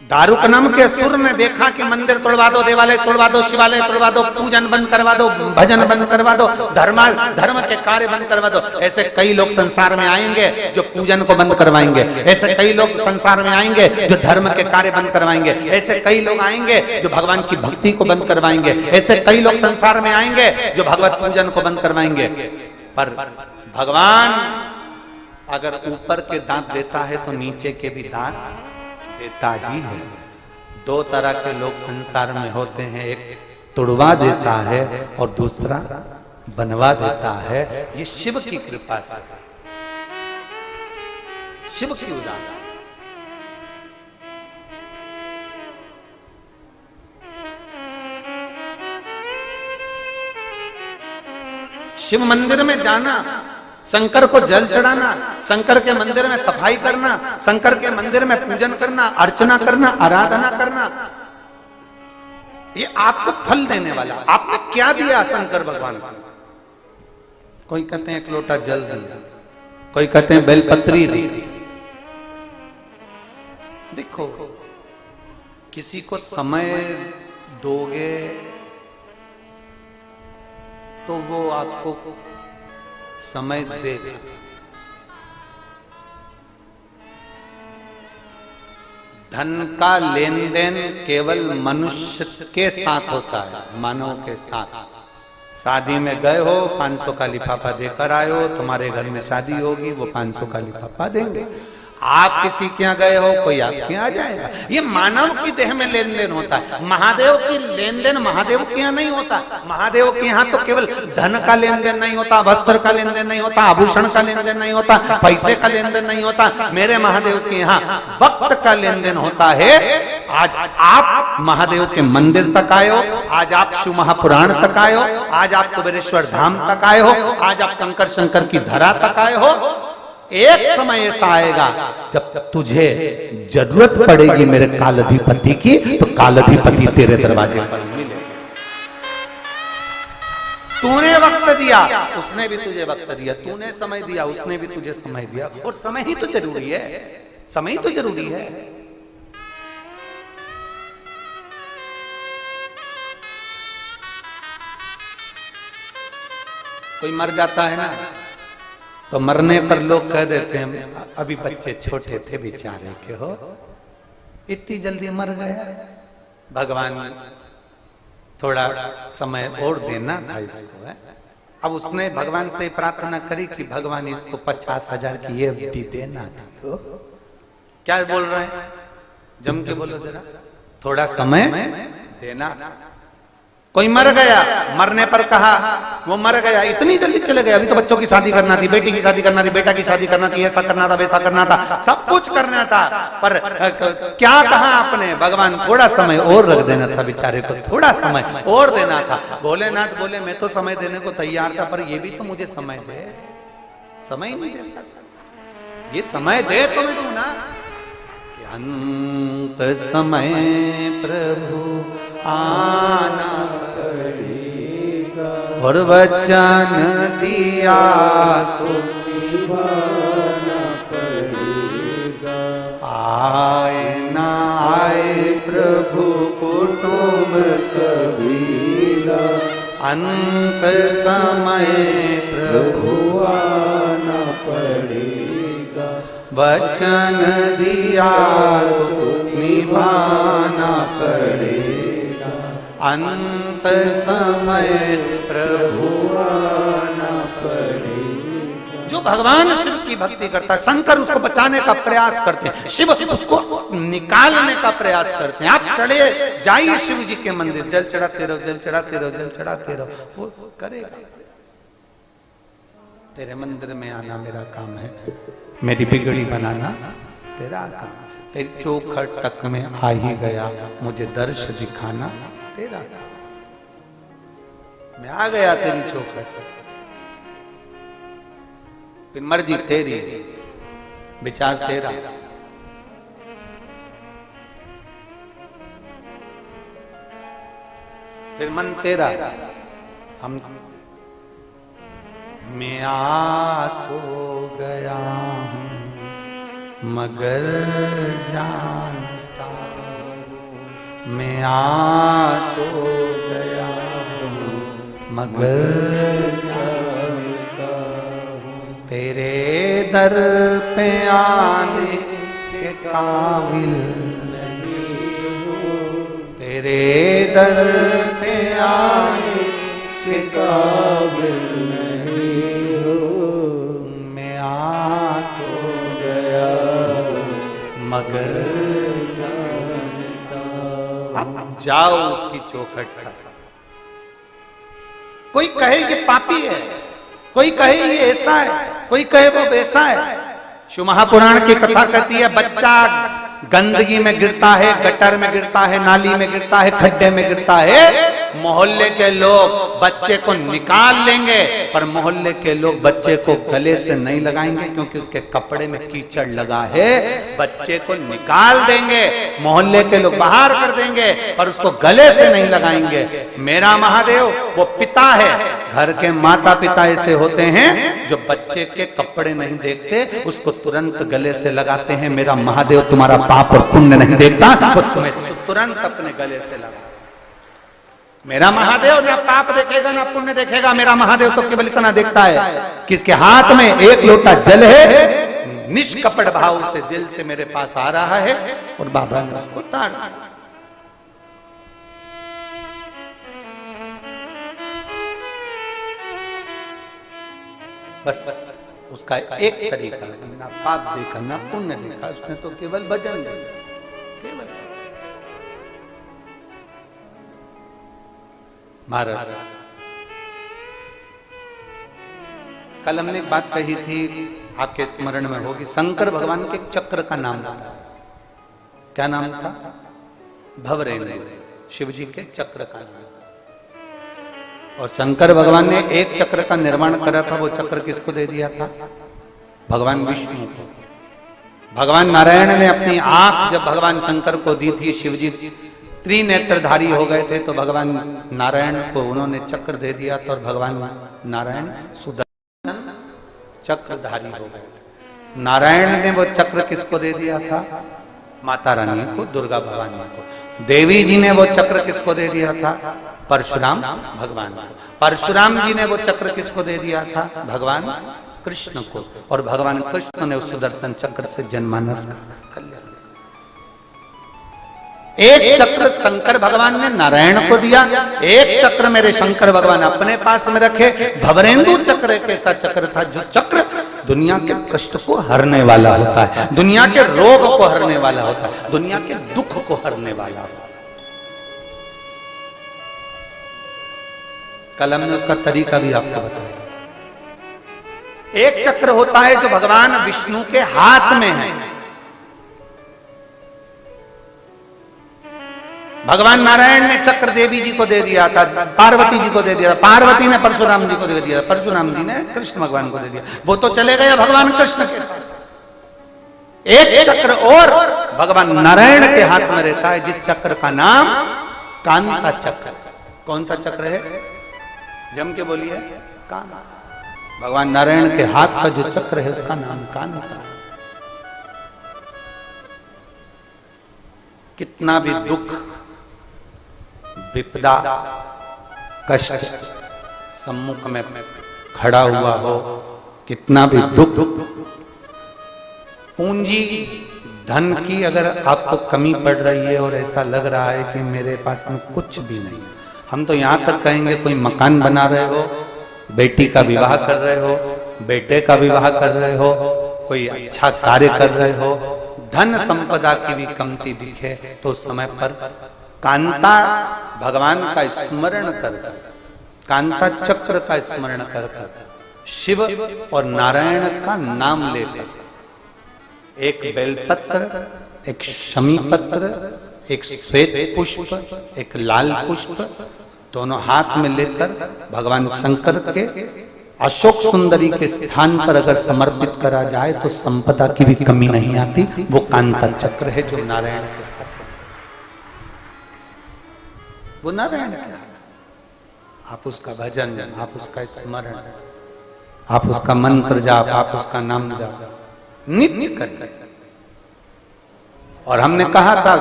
दारुक नाम के असुर ने देखा कि मंदिर तोड़वा दो, देवालय तोड़वा दो, शिवालय तोड़वा दो, पूजन बंद करवा दो, भजन बंद करवा दो, धर्म के कार्य बंद करवा दो। ऐसे कई लोग संसार में आएंगे जो पूजन को बंद करवाएंगे, ऐसे कई लोग संसार में आएंगे जो धर्म के कार्य बंद करवाएंगे, ऐसे कई लोग आएंगे जो भगवान की भक्ति को बंद करवाएंगे, ऐसे कई लोग संसार में आएंगे जो भगवत पूजन को बंद करवाएंगे। पर भगवान अगर ऊपर के दांत देता है तो नीचे के भी दांत देता ही है। दो तरह के लोग संसार में होते हैं, एक तुड़वा देता है और दूसरा बनवा देता है। ये शिव की कृपा से, शिव की उदाहरण। शिव मंदिर में जाना, शंकर को जल चढ़ाना, शंकर के मंदिर में सफाई करना, शंकर के मंदिर में पूजन करना, अर्चना करना, आराधना करना, ये आपको फल देने वाला। आपने क्या दिया शंकर भगवान को? कोई कहते हैं एक लोटा जल दिया, कोई कहते हैं बेलपत्री दी। देखो, किसी को समय दोगे तो वो आपको समय देगा। धन का लेन देन केवल मनुष्य के साथ होता है, मानव के साथ। शादी में गए हो, 500 का लिफाफा देकर आए हो, तुम्हारे घर में शादी होगी, वो 500 का लिफाफा देंगे। आप किसी के यहाँ गए हो, कोई आपके यहाँ आ जाएगा। ये मानव की देह में लेन देन होता है। महादेव की लेन देन महादेव के यहाँ नहीं होता। महादेव के यहाँ तो केवल धन का लेन देन नहीं होता, वस्त्र का लेन देन नहीं होता, आभूषण का लेन देन नहीं होता, पैसे का लेन देन नहीं होता। मेरे महादेव के यहाँ वक्त का लेन देन होता है। आज आप महादेव के मंदिर तक आए हो, आज आप शिव महापुराण तक आए हो, आज आप कुबेरेश्वर धाम तक आए हो, आज आप कंकर शंकर की धरा तक आए हो। एक समय ऐसा आएगा जब तुझे जरूरत पड़ेगी मेरे कालाधिपति की, तो कालाधिपति तेरे दरवाजे पर मिलेगा। तूने वक्त दिया, उसने भी तुझे वक्त दिया, तूने समय दिया, उसने भी तुझे समय दिया। और समय ही तो जरूरी है, समय ही तो जरूरी है। कोई मर जाता है ना, तो मरने पर लोग कह देते हैं अभी बच्चे छोटे थे बेचारे के हो, इतनी जल्दी मर गया। भगवान थोड़ा समय और देना था इसको है। अब उसने भगवान से प्रार्थना करी कि भगवान इसको 50,000 की एफडी देना था। तो क्या बोल रहे हैं, जम के बोलो जरा, थोड़ा समय देना। कोई मर गया, मरने पर कहा वो मर गया, इतनी जल्दी चले गए, अभी तो बच्चों की शादी करना थी, बेटी की शादी करना थी, बेटा की शादी करना थी, ऐसा करना था, वैसा करना था, सब कुछ करना था। पर क्या कहा आपने, भगवान थोड़ा समय और रख देना था, बेचारे को थोड़ा समय और देना था। भोलेनाथ बोले मैं तो समय देने को तैयार था, पर ये भी तो मुझे समय दे। समय नहीं देता, ये समय दे तो मैं दूं ना। अंत समय प्रभु आना पड़ेगा, और वचन दिया तो निभाना पड़ेगा। आए ना आए प्रभु कुटुंब कबीरा, अंत समय प्रभु आना पड़ेगा। वचन दिया तो निभाना पड़ेगा, अंत समय प्रभु आना पड़ेगा। जो भगवान शिव की भक्ति करता है, शंकर उसको बचाने का प्रयास करते हैं, शिव उसको निकालने का प्रयास करते हैं। आप चढ़े जाइए शिव जी के मंदिर, जल चढ़ाते रहो, जल चढ़ाते रहो, जल चढ़ाते रहो, वो करेगा। तेरे मंदिर में आना मेरा काम है, मेरी बिगड़ी बनाना तेरा काम, तेरी चौखट तक में आ ही गया, मुझे दर्श दिखाना तेरा काम। मैं आ गया तेरी चौखट तक, फिर मर्जी तेरी, विचार तेरा। फिर मन तेरा। हम मैं आ तो गया हूं मगर जानता हूं, मैं आ तो गया हूं मगर जानता हूं, तेरे दर पे आने के काबिल नहीं हूं, तेरे दर पे आने के काबिल नहीं हूं, मैं आ तो गया मगर जानता। अब जाओ उसकी चौखट तक। कोई कहे ये पापी है, कोई कहे ये ऐसा है, कोई कहे वो वैसा है। शिव महापुराण की कथा कहती है, बच्चा गंदगी में गिरता है, गटर में गिरता है, नाली में गिरता है, खड्डे में गिरता है, मोहल्ले के लोग बच्चे को निकाल लेंगे, पर मोहल्ले के लोग बच्चे को गले से नहीं लगाएंगे क्योंकि उसके कपड़े में कीचड़ लगा है। बच्चे को निकाल देंगे, मोहल्ले के लोग बाहर कर देंगे, पर उसको गले से नहीं लगाएंगे। मेरा महादेव वो पिता है। घर के माता पिता ऐसे होते हैं जो बच्चे के कपड़े नहीं देखते, उसको तुरंत गले से लगाते हैं। मेरा महादेव तुम्हारा पाप और पुण्य नहीं देखता, वो तुम्हें तुरंत अपने गले से लगा। मेरा महादेव ना पाप देखेगा ना पुण्य देखेगा। मेरा महादेव तो केवल इतना देखता है कि इसके हाथ में एक लोटा जल है, निष्कपट भाव से दिल से मेरे पास आ रहा है, और बाबा ने उसको उतार दिया। बस उसका एक तरीका, ना पाप देखा ना पुण्य देखा, उसने तो केवल भजन देखा, केवल। महाराज कल हमने एक बात कही थी, आपके स्मरण में होगी। शंकर भगवान के चक्र का नाम था, क्या नाम था? भवरेंद्र। शिव जी के चक्र का नाम। और शंकर भगवान ने एक चक्र का निर्माण करा था, वो चक्र किसको दे दिया था? भगवान विष्णु को। भगवान नारायण ने अपनी आंख जब भगवान शंकर को दी थी, शिव जी त्रिनेत्रधारी हो गए थे, तो भगवान नारायण को उन्होंने चक्र दे दिया था, और भगवान नारायण सुदर्शन चक्रधारी हो गए। नारायण ने वो चक्र किसको दे दिया था? माता रानी को, दुर्गा भवानी को। देवी जी ने वो चक्र किसको दे दिया था? परशुराम भगवान को। परशुराम जी ने वो चक्र किसको दे दिया था? भगवान कृष्ण को। और भगवान कृष्ण ने उस सुदर्शन चक्र से जनमानस का कल्याण। एक चक्र शंकर भगवान ने नारायण को दिया, एक चक्र मेरे शंकर भगवान अपने पास में रखे। भवरेंदु चक्र एक ऐसा चक्र था जो चक्र दुनिया के कष्ट को हरने वाला होता है, दुनिया के रोग को हरने वाला होता है, दुनिया के दुख को हरने वाला होता है। कल हमने उसका तरीका भी आपको बताया। एक चक्र होता है जो भगवान विष्णु के हाथ में है। भगवान नारायण ने चक्र देवी जी को दे दिया था, पार्वती जी को दे दिया था, पार्वती ने परशुराम जी को दे दिया, परशुराम जी ने कृष्ण भगवान को दे दिया। वो तो चले गए भगवान कृष्ण के पास। एक चक्र और भगवान नारायण के हाथ में रहता है, जिस चक्र का नाम कांता चक्र। कौन सा चक्र है? जम के बोलिए। कांता। भगवान नारायण के हाथ का जो चक्र है उसका नाम कांता। कितना भी दुख, विपदा, कष्ट सम्मुख में खड़ा हुआ हो, कितना भी दुख, पूंजी धन की अगर आपको कमी पड़ रही है और ऐसा लग रहा है कि मेरे पास में कुछ भी नहीं, हम तो यहां तक कहेंगे कोई मकान बना रहे हो, बेटी का विवाह कर रहे हो, बेटे का विवाह कर रहे हो, कोई अच्छा कार्य कर रहे हो, धन संपदा की भी कमती दिखे, तो उस समय पर कांता भगवान का स्मरण कर, कांता चक्र का स्मरण कर, शिव और नारायण का नाम लेकर, एक बेलपत्र, एक शमी पत्र, एक श्वेत पुष्प, एक लाल पुष्प, दोनों हाथ में लेकर भगवान शंकर के अशोक सुंदरी के स्थान पर अगर समर्पित करा जाए तो संपदा की भी कमी नहीं आती। वो कांता चक्र है जो नारायण के हाथ में, वो नारायण के हाथ। आप उसका भजन, आप उसका स्मरण, आप उसका मंत्र जाप, आप उसका नाम जाप नित्य करिए। और हमने कहा था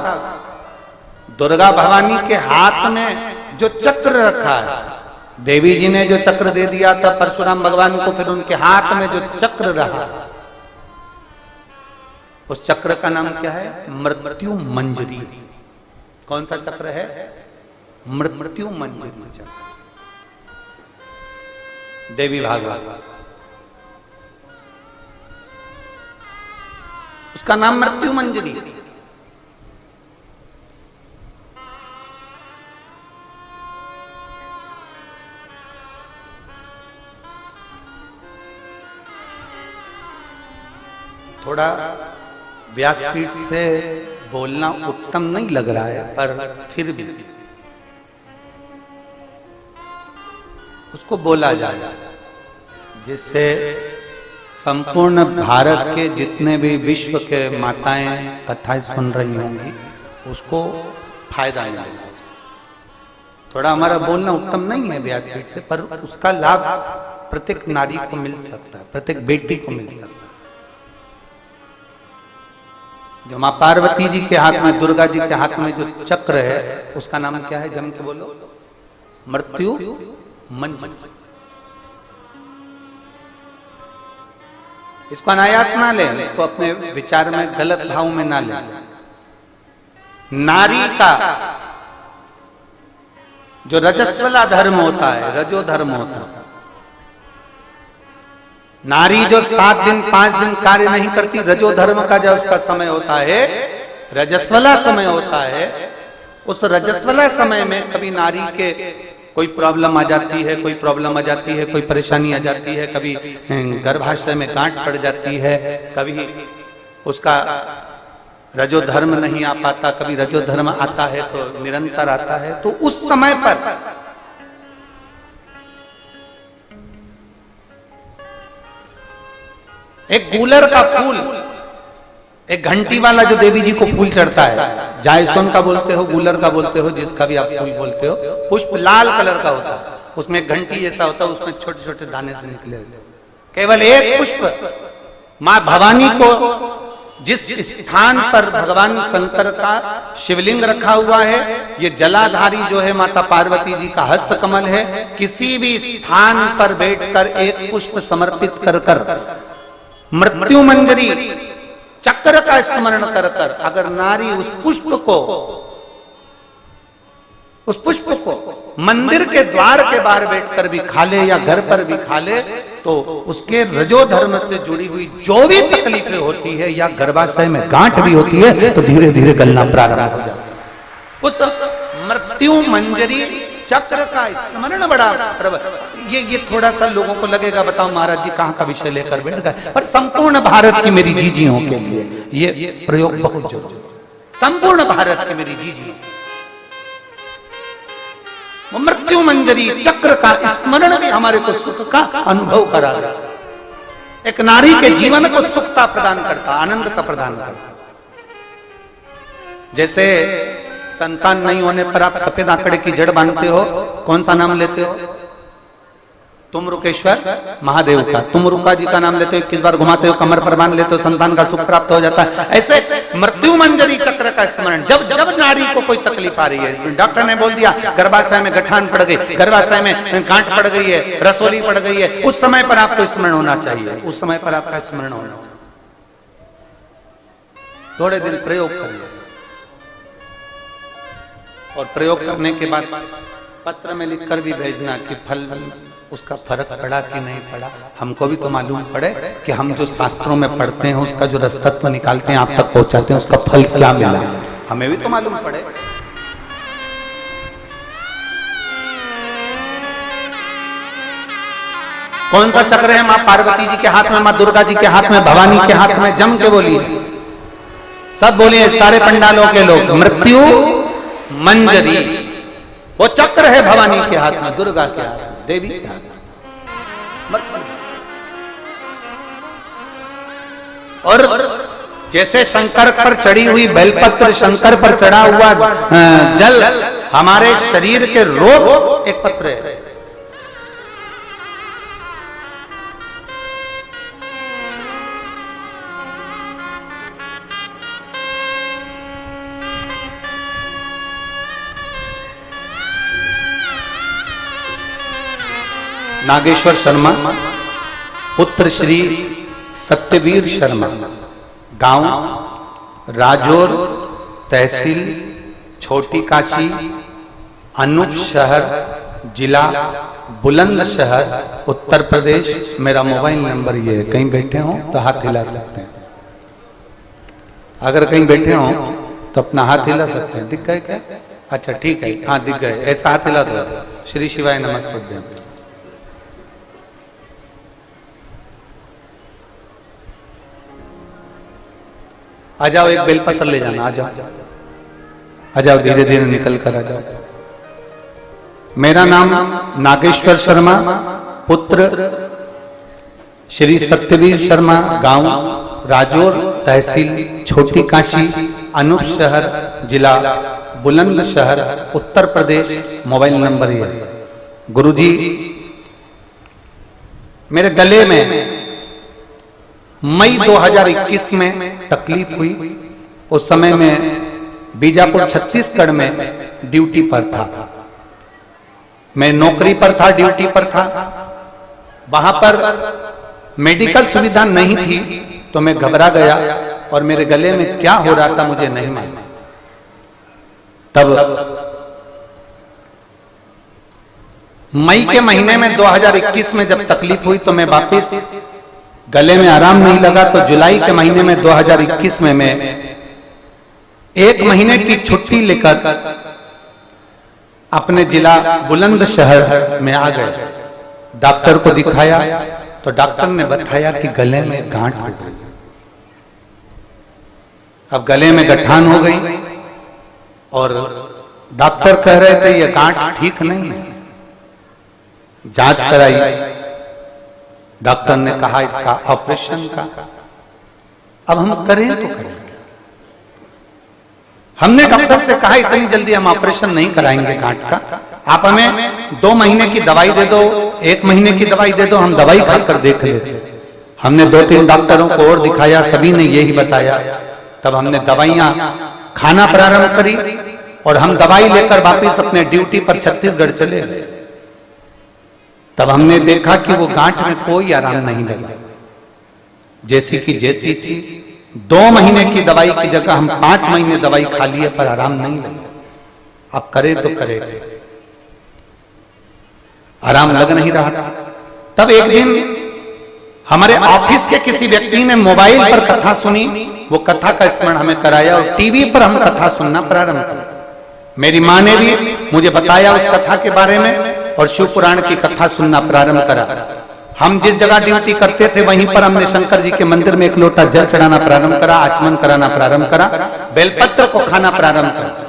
दुर्गा भवानी के हाथ में जो चक्र रखा है, देवी जी ने जो चक्र दे दिया था परशुराम भगवान को, फिर उनके हाथ में जो चक्र रहा, उस चक्र का नाम क्या है? मृत्यु मंजरी। कौन सा चक्र है? मृत्यु मंजरी चक्र। देवी भागवत, उसका नाम मृत्यु मंजरी। थोड़ा व्यासपीठ से बोलना उत्तम नहीं लग रहा है, पर फिर भी उसको बोला जाए, जिससे संपूर्ण भारत के जितने भी विश्व के माताएं कथाएं सुन रही होंगी उसको फायदा मिलेगा। थोड़ा हमारा बोलना उत्तम नहीं है व्यासपीठ से, पर उसका लाभ प्रत्येक नारी को मिल सकता है, प्रत्येक बेटी को मिल सकता है। जो मां पार्वती जी के हाथ में, दुर्गा जी के हाथ में जो चक्र है, उसका नाम क्या है? जम के बोलो, मृत्यु मंजरी। इसको अनायास ना ले, इसको अपने विचार में गलत भाव में ना ले। नारी का जो रजस्वला धर्म होता है, रजो धर्म होता है, नारी जो 7 दिन 5 दिन कार्य नहीं करती, रजो धर्म का जो उसका समय होता है, रजस्वला समय होता है, उस रजस्वला समय में कभी नारी के कोई प्रॉब्लम आ जाती है, कोई प्रॉब्लम आ जाती है, कोई परेशानी आ जाती है, कभी गर्भाशय में गांठ पड़ जाती है, कभी उसका रजो धर्म नहीं आ पाता, कभी रजो धर्म आता है तो निरंतर आता है। तो उस समय पर एक गूलर का फूल, एक घंटी वाला जो देवी जी को फूल चढ़ता है, जायसोन का बोलते हो, गूलर का बोलते हो, जिसका भी आप फूल बोलते हो, पुष्प लाल कलर का होता है, उसमें एक घंटी जैसा होता है, उसमें छोटे छोटे दाने से निकले, केवल एक पुष्प मां भवानी को जिस स्थान पर भगवान शंकर का शिवलिंग रखा हुआ है, ये जलाधारी जो है माता पार्वती जी का हस्त कमल है, किसी भी स्थान पर बैठकर एक पुष्प समर्पित कर कर मृत्यु मंजरी चक्र का स्मरण कर कर अगर नारी उस पुष्प को मंदिर के द्वार के बाहर बैठकर भी खा ले या घर पर भी खा ले, तो उसके रजो धर्म से जुड़ी हुई जो भी तकलीफें होती है या गर्भाशय में गांठ भी होती है, तो धीरे धीरे गलना प्रारंभ हो जाता है। उस मृत्यु मंजरी चक्र का स्मरण बड़ा ये थोड़ा सा लोगों को लगेगा, बताओ महाराज जी कहाँ का विषय लेकर बैठ गए, पर संपूर्ण भारत की मेरी जीजियों के लिए ये प्रयोग बहुत जरूरी। संपूर्ण भारत की मेरी जीजी मृत्यु मंजरी चक्र का स्मरण भी हमारे को सुख का अनुभव करा रहा, एक नारी के जीवन को सुखता प्रदान करता, आनंदता प्रदान करता। जैसे संतान नहीं होने पर आप सफेद आंकड़े की जड़ बांधते हो, कौन सा नाम लेते हो? तुम रुकेश्वर महादेव का। तुम रुका जी का नाम लेते हो, 21 बार घुमाते हो, कमर पर बांध लेते हो, संतान का सुख प्राप्त हो जाता है। ऐसे मृत्यु मंजरी चक्र का स्मरण जब जब नारी को कोई तकलीफ आ रही है, डॉक्टर ने बोल दिया गर्भाशय में गठान पड़ गई, गर्भाशय में गांठ पड़ गई है, रसोली पड़ गई है, उस समय पर आपको स्मरण होना चाहिए, उस समय पर आपका स्मरण होना चाहिए। थोड़े दिन प्रयोग करिए और प्रयोग करने के बाद पत्र में लिखकर भी भेजना कि फल उसका फर्क पड़ा कि नहीं पड़ा? हमको भी तो मालूम पड़े कि हम जो शास्त्रों में पढ़ते हैं उसका जो रसतत्व निकालते हैं, आप तक पहुंचाते हैं, उसका फल क्या मिला, हमें भी तो मालूम पड़े। कौन सा चक्र है मां पार्वती जी के हाथ में, मां दुर्गा जी के हाथ में, भवानी के हाथ में? जम के बोलिए, सब बोलिए, सारे पंडालों के लोग। मृत्यु मंजरी, वो चक्र है भवानी के हाथ में, दुर्गा के हाथ में, देवी के हाथ में। और जैसे शंकर पर चढ़ी हुई बेलपत्र, शंकर पर चढ़ा हुआ जल हमारे शरीर के रोग एक पत्र है। नागेश्वर शर्मा पुत्र श्री सत्यवीर शर्मा, गांव राजौर, तहसील छोटी काशी, अनूप शहर, जिला बुलंदशहर, उत्तर प्रदेश। मेरा मोबाइल नंबर ये है, कहीं बैठे हो तो हाथ हिला सकते हैं। अगर कहीं बैठे हो तो अपना हाथ हिला सकते हैं। दिख गए क्या? अच्छा ठीक है, हाँ दिख गए, ऐसा हाथ हिला दो। श्री शिवाय नमस्तुभ्यम। आ जाओ, एक बेलपत्र ले जाना, आ जाओ, आ जाओ, धीरे धीरे निकल कर आ जाओ। मेरा नाम नागेश्वर शर्मा पुत्र श्री सत्यवीर शर्मा, गांव राजौर, तहसील छोटी काशी, अनूप शहर, जिला बुलंदशहर, उत्तर प्रदेश। मोबाइल नंबर ये है। गुरुजी, मेरे गले में मई 2021 में तकलीफ हुई। उस समय में बीजापुर छत्तीसगढ़ में ड्यूटी पर था, मैं नौकरी पर था, ड्यूटी पर था। वहां पर मेडिकल सुविधा नहीं थी तो मैं घबरा गया और मेरे गले में क्या हो रहा था मुझे नहीं मालूम। तब मई के महीने में 2021 में जब तकलीफ हुई तो मैं वापस, गले में आराम नहीं लगा तो जुलाई के महीने में 2021 में मैं 1 महीने की छुट्टी लेकर अपने जिला बुलंदशहर में आ गए। डॉक्टर को दिखाया तो डॉक्टर ने बताया कि गले में गांठ हो गई। अब गले में गठान हो गई और डॉक्टर कह रहे थे ये गांठ ठीक नहीं है। जांच कराई, डॉक्टर ने कहा इसका ऑपरेशन का। अब हम करें तो करें। हमने डॉक्टर से कहा इतनी जल्दी हम ऑपरेशन नहीं कराएंगे गांठ का, आप हमें 2 महीने की दवाई दे दो, 1 महीने की दवाई दे दो, हम दवाई खाकर देख लेते। हमने 2-3 डॉक्टरों को और दिखाया, सभी ने यही बताया। तब हमने दवाइयां खाना प्रारंभ करी और हम दवाई लेकर वापिस अपने ड्यूटी पर छत्तीसगढ़ चले गए। तब हमने देखा कि वो गांठ में कोई आराम नहीं लगा, जैसी की जैसी थी। 2 महीने की दवाई की जगह हम 5 महीने दवाई खा लिए पर आराम नहीं लगा। अब करे तो करे, आराम लग नहीं रहा था। तब एक दिन हमारे ऑफिस के किसी व्यक्ति ने मोबाइल पर कथा सुनी, वो कथा का स्मरण हमें कराया और टीवी पर हम कथा सुनना प्रारंभ किया। मेरी माँ ने भी मुझे बताया उस कथा के बारे में और शिव पुराण की कथा सुनना प्रारंभ करा। हम जिस जगह ड्यूटी करते थे वहीं पर हमने शंकर जी के मंदिर में 1 लोटा जल चढ़ाना प्रारंभ करा, आचमन कराना प्रारंभ करा, बेलपत्र को खाना प्रारंभ करा।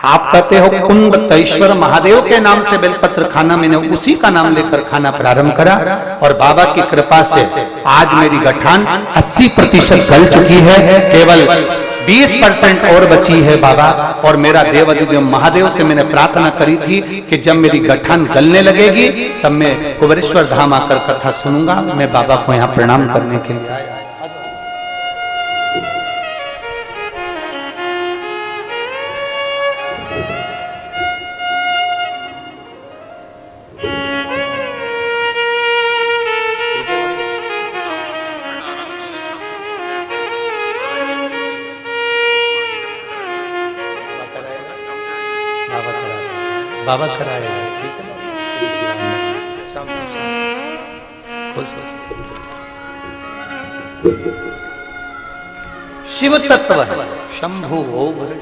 आप कहते हो कुंडतेश्वर महादेव के नाम से बेलपत्र खाना, मैंने उसी का नाम लेकर खाना प्रारंभ करा और बाबा की कृपा से आज मेरी गठान 80% गल चुकी है, केवल 20% और बची है बाबा। और मेरा देवाधिदेव महादेव से मैंने प्रार्थना करी थी कि जब मेरी गठान गलने लगेगी तब मैं कुबेरेश्वर धाम आकर कथा सुनूंगा। मैं बाबा को यहाँ प्रणाम करने के लिए आया। बाबा कराएगा, ठीक है। खुश। शिव तत्व है शंभु ओघड़।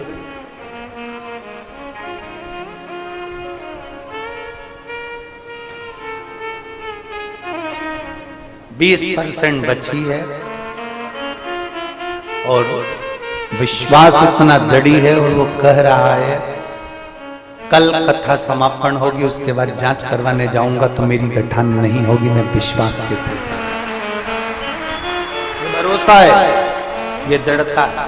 20% बची है और विश्वास इतना दृढ़ है और वो कह रहा है कल कथा समापन होगी, उसके बाद जांच करवाने जाऊंगा तो मेरी गठन नहीं होगी। मैं विश्वास के साथ, भरोसा है, ये दृढ़ता है।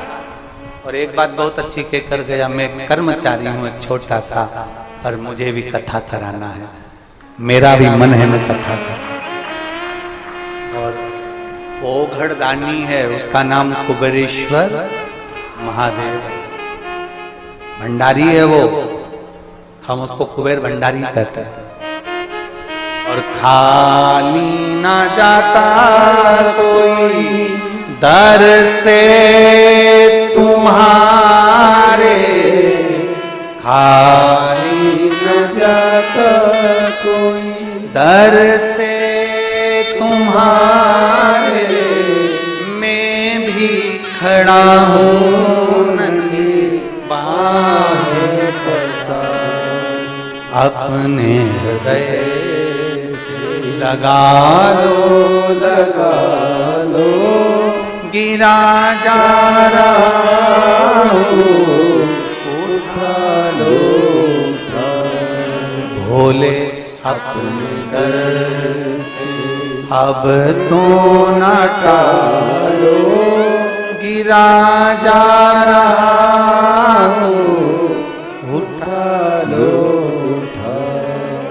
और एक बात बहुत अच्छी कह कर गया, मैं कर्मचारी हूं एक छोटा सा, पर मुझे भी कथा कराना है, मेरा भी मन है मैं कथा करूं। और ओघड़ दानी है, उसका नाम कुबेरेश्वर महादेव, भंडारी है वो, हम उसको कुबेर भंडारी कहते हैं। और खाली ना जाता कोई दर से तुम्हारे, खाली न जाता कोई दर से तुम्हारे, मैं भी खड़ा हूँ नंगी बाहें पसार, अपने हृदय से लगा लो, गिरा जा रहा हूँ, उठा लो, भोले अपने दर से अब तो न टालो, गिरा जा रहा हूँ, उठा लो।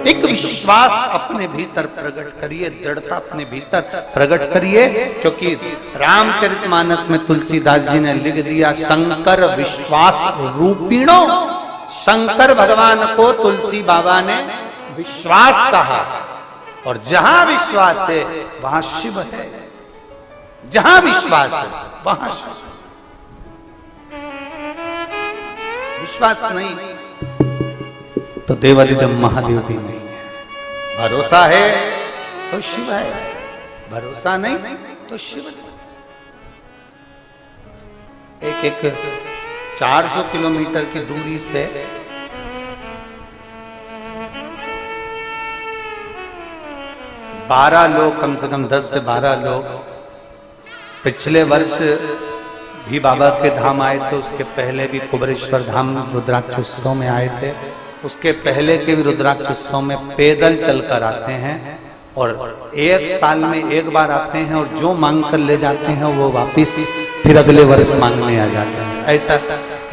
एक विश्वास अपने भीतर प्रकट करिए, दृढ़ता अपने भीतर प्रकट करिए, क्योंकि रामचरितमानस में तुलसीदास जी ने लिख दिया, शंकर विश्वास रूपिणो। शंकर भगवान को तुलसी बाबा ने विश्वास कहा, और जहां विश्वास है वहां शिव है, जहां विश्वास है वहां शिव। विश्वास नहीं तो देवादिदेव महादेव भी नहीं है। भरोसा है तो शिव है, भरोसा नहीं तो शिव नहीं। एक 400 किलोमीटर की दूरी से बारह लोग, कम से कम 10 से 12 लोग पिछले वर्ष भी बाबा के धाम आए थे, उसके पहले भी कुबेरेश्वर धाम रुद्राक्ष उत्सव में आए थे, उसके पहले के भी रुद्राक्ष उत्सव में पैदल चलकर आते हैं, और एक साल में एक बार आते हैं, और जो मांग कर ले जाते हैं वो वापिस फिर अगले वर्ष मांगने आ जाते हैं। ऐसा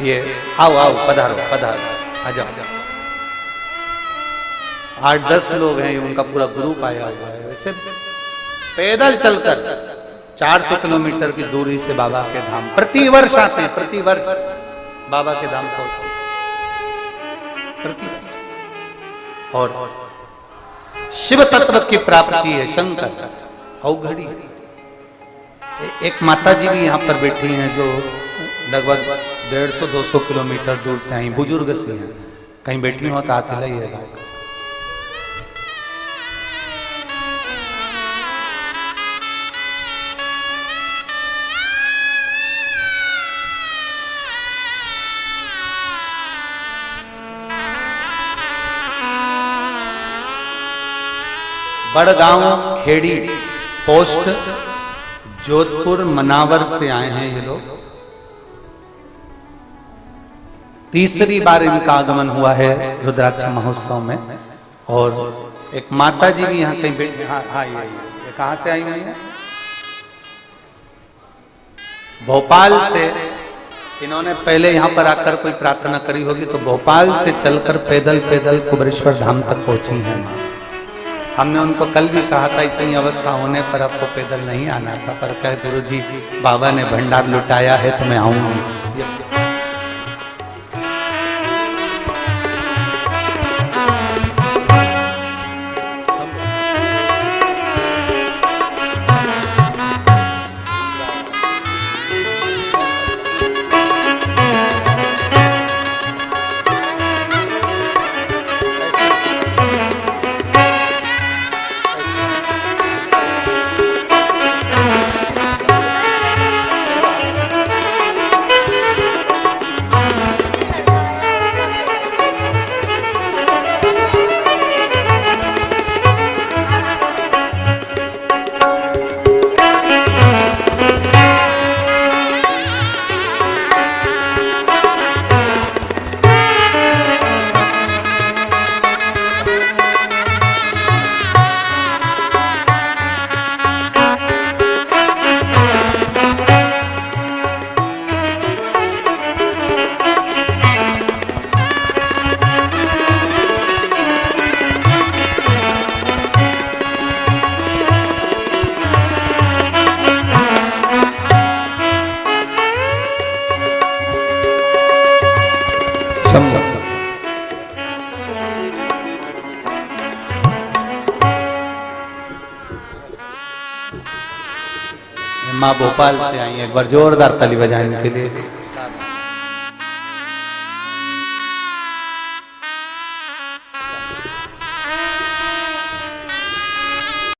ये आओ आओ पधारो पधारो आ जाओ। 8-10 लोग हैं, उनका पूरा ग्रुप आया हुआ है। वैसे पैदल चलकर 400 किलोमीटर की दूरी से बाबा के धाम प्रतिवर्ष आते हैं, प्रतिवर्ष बाबा के धाम पहुंचते हैं प्रतिवर्ष। और शिव तत्व की प्राप्ति है शंकर औघड़ी। एक माता जी भी यहाँ पर बैठी हैं जो लगभग 150-200 किलोमीटर दूर से आई, बुजुर्ग सी हैं, कहीं बैठी हो तो हाथ हिलाइएगा। बड़गांव खेड़ी पोस्ट जोधपुर मनावर से आए हैं ये लोग। तीसरी बार इनका आगमन हुआ है रुद्राक्ष महोत्सव में। और एक माता जी भी यहाँ कहीं बैठी। हाँ ये कहाँ से आई हुई है? भोपाल से। इन्होंने पहले यहाँ पर आकर कोई प्रार्थना करी होगी, तो भोपाल से चलकर पैदल पैदल कुबेरेश्वर धाम तक पहुंची है माँ। हमने उनको कल भी कहा था इतनी अवस्था होने पर आपको पैदल नहीं आना था, पर कहे गुरुजी बाबा ने भंडार लुटाया है तो मैं आऊंगी। चम। माँ भोपाल से आई है, एक बार जोरदार ताली बजाने के लिए।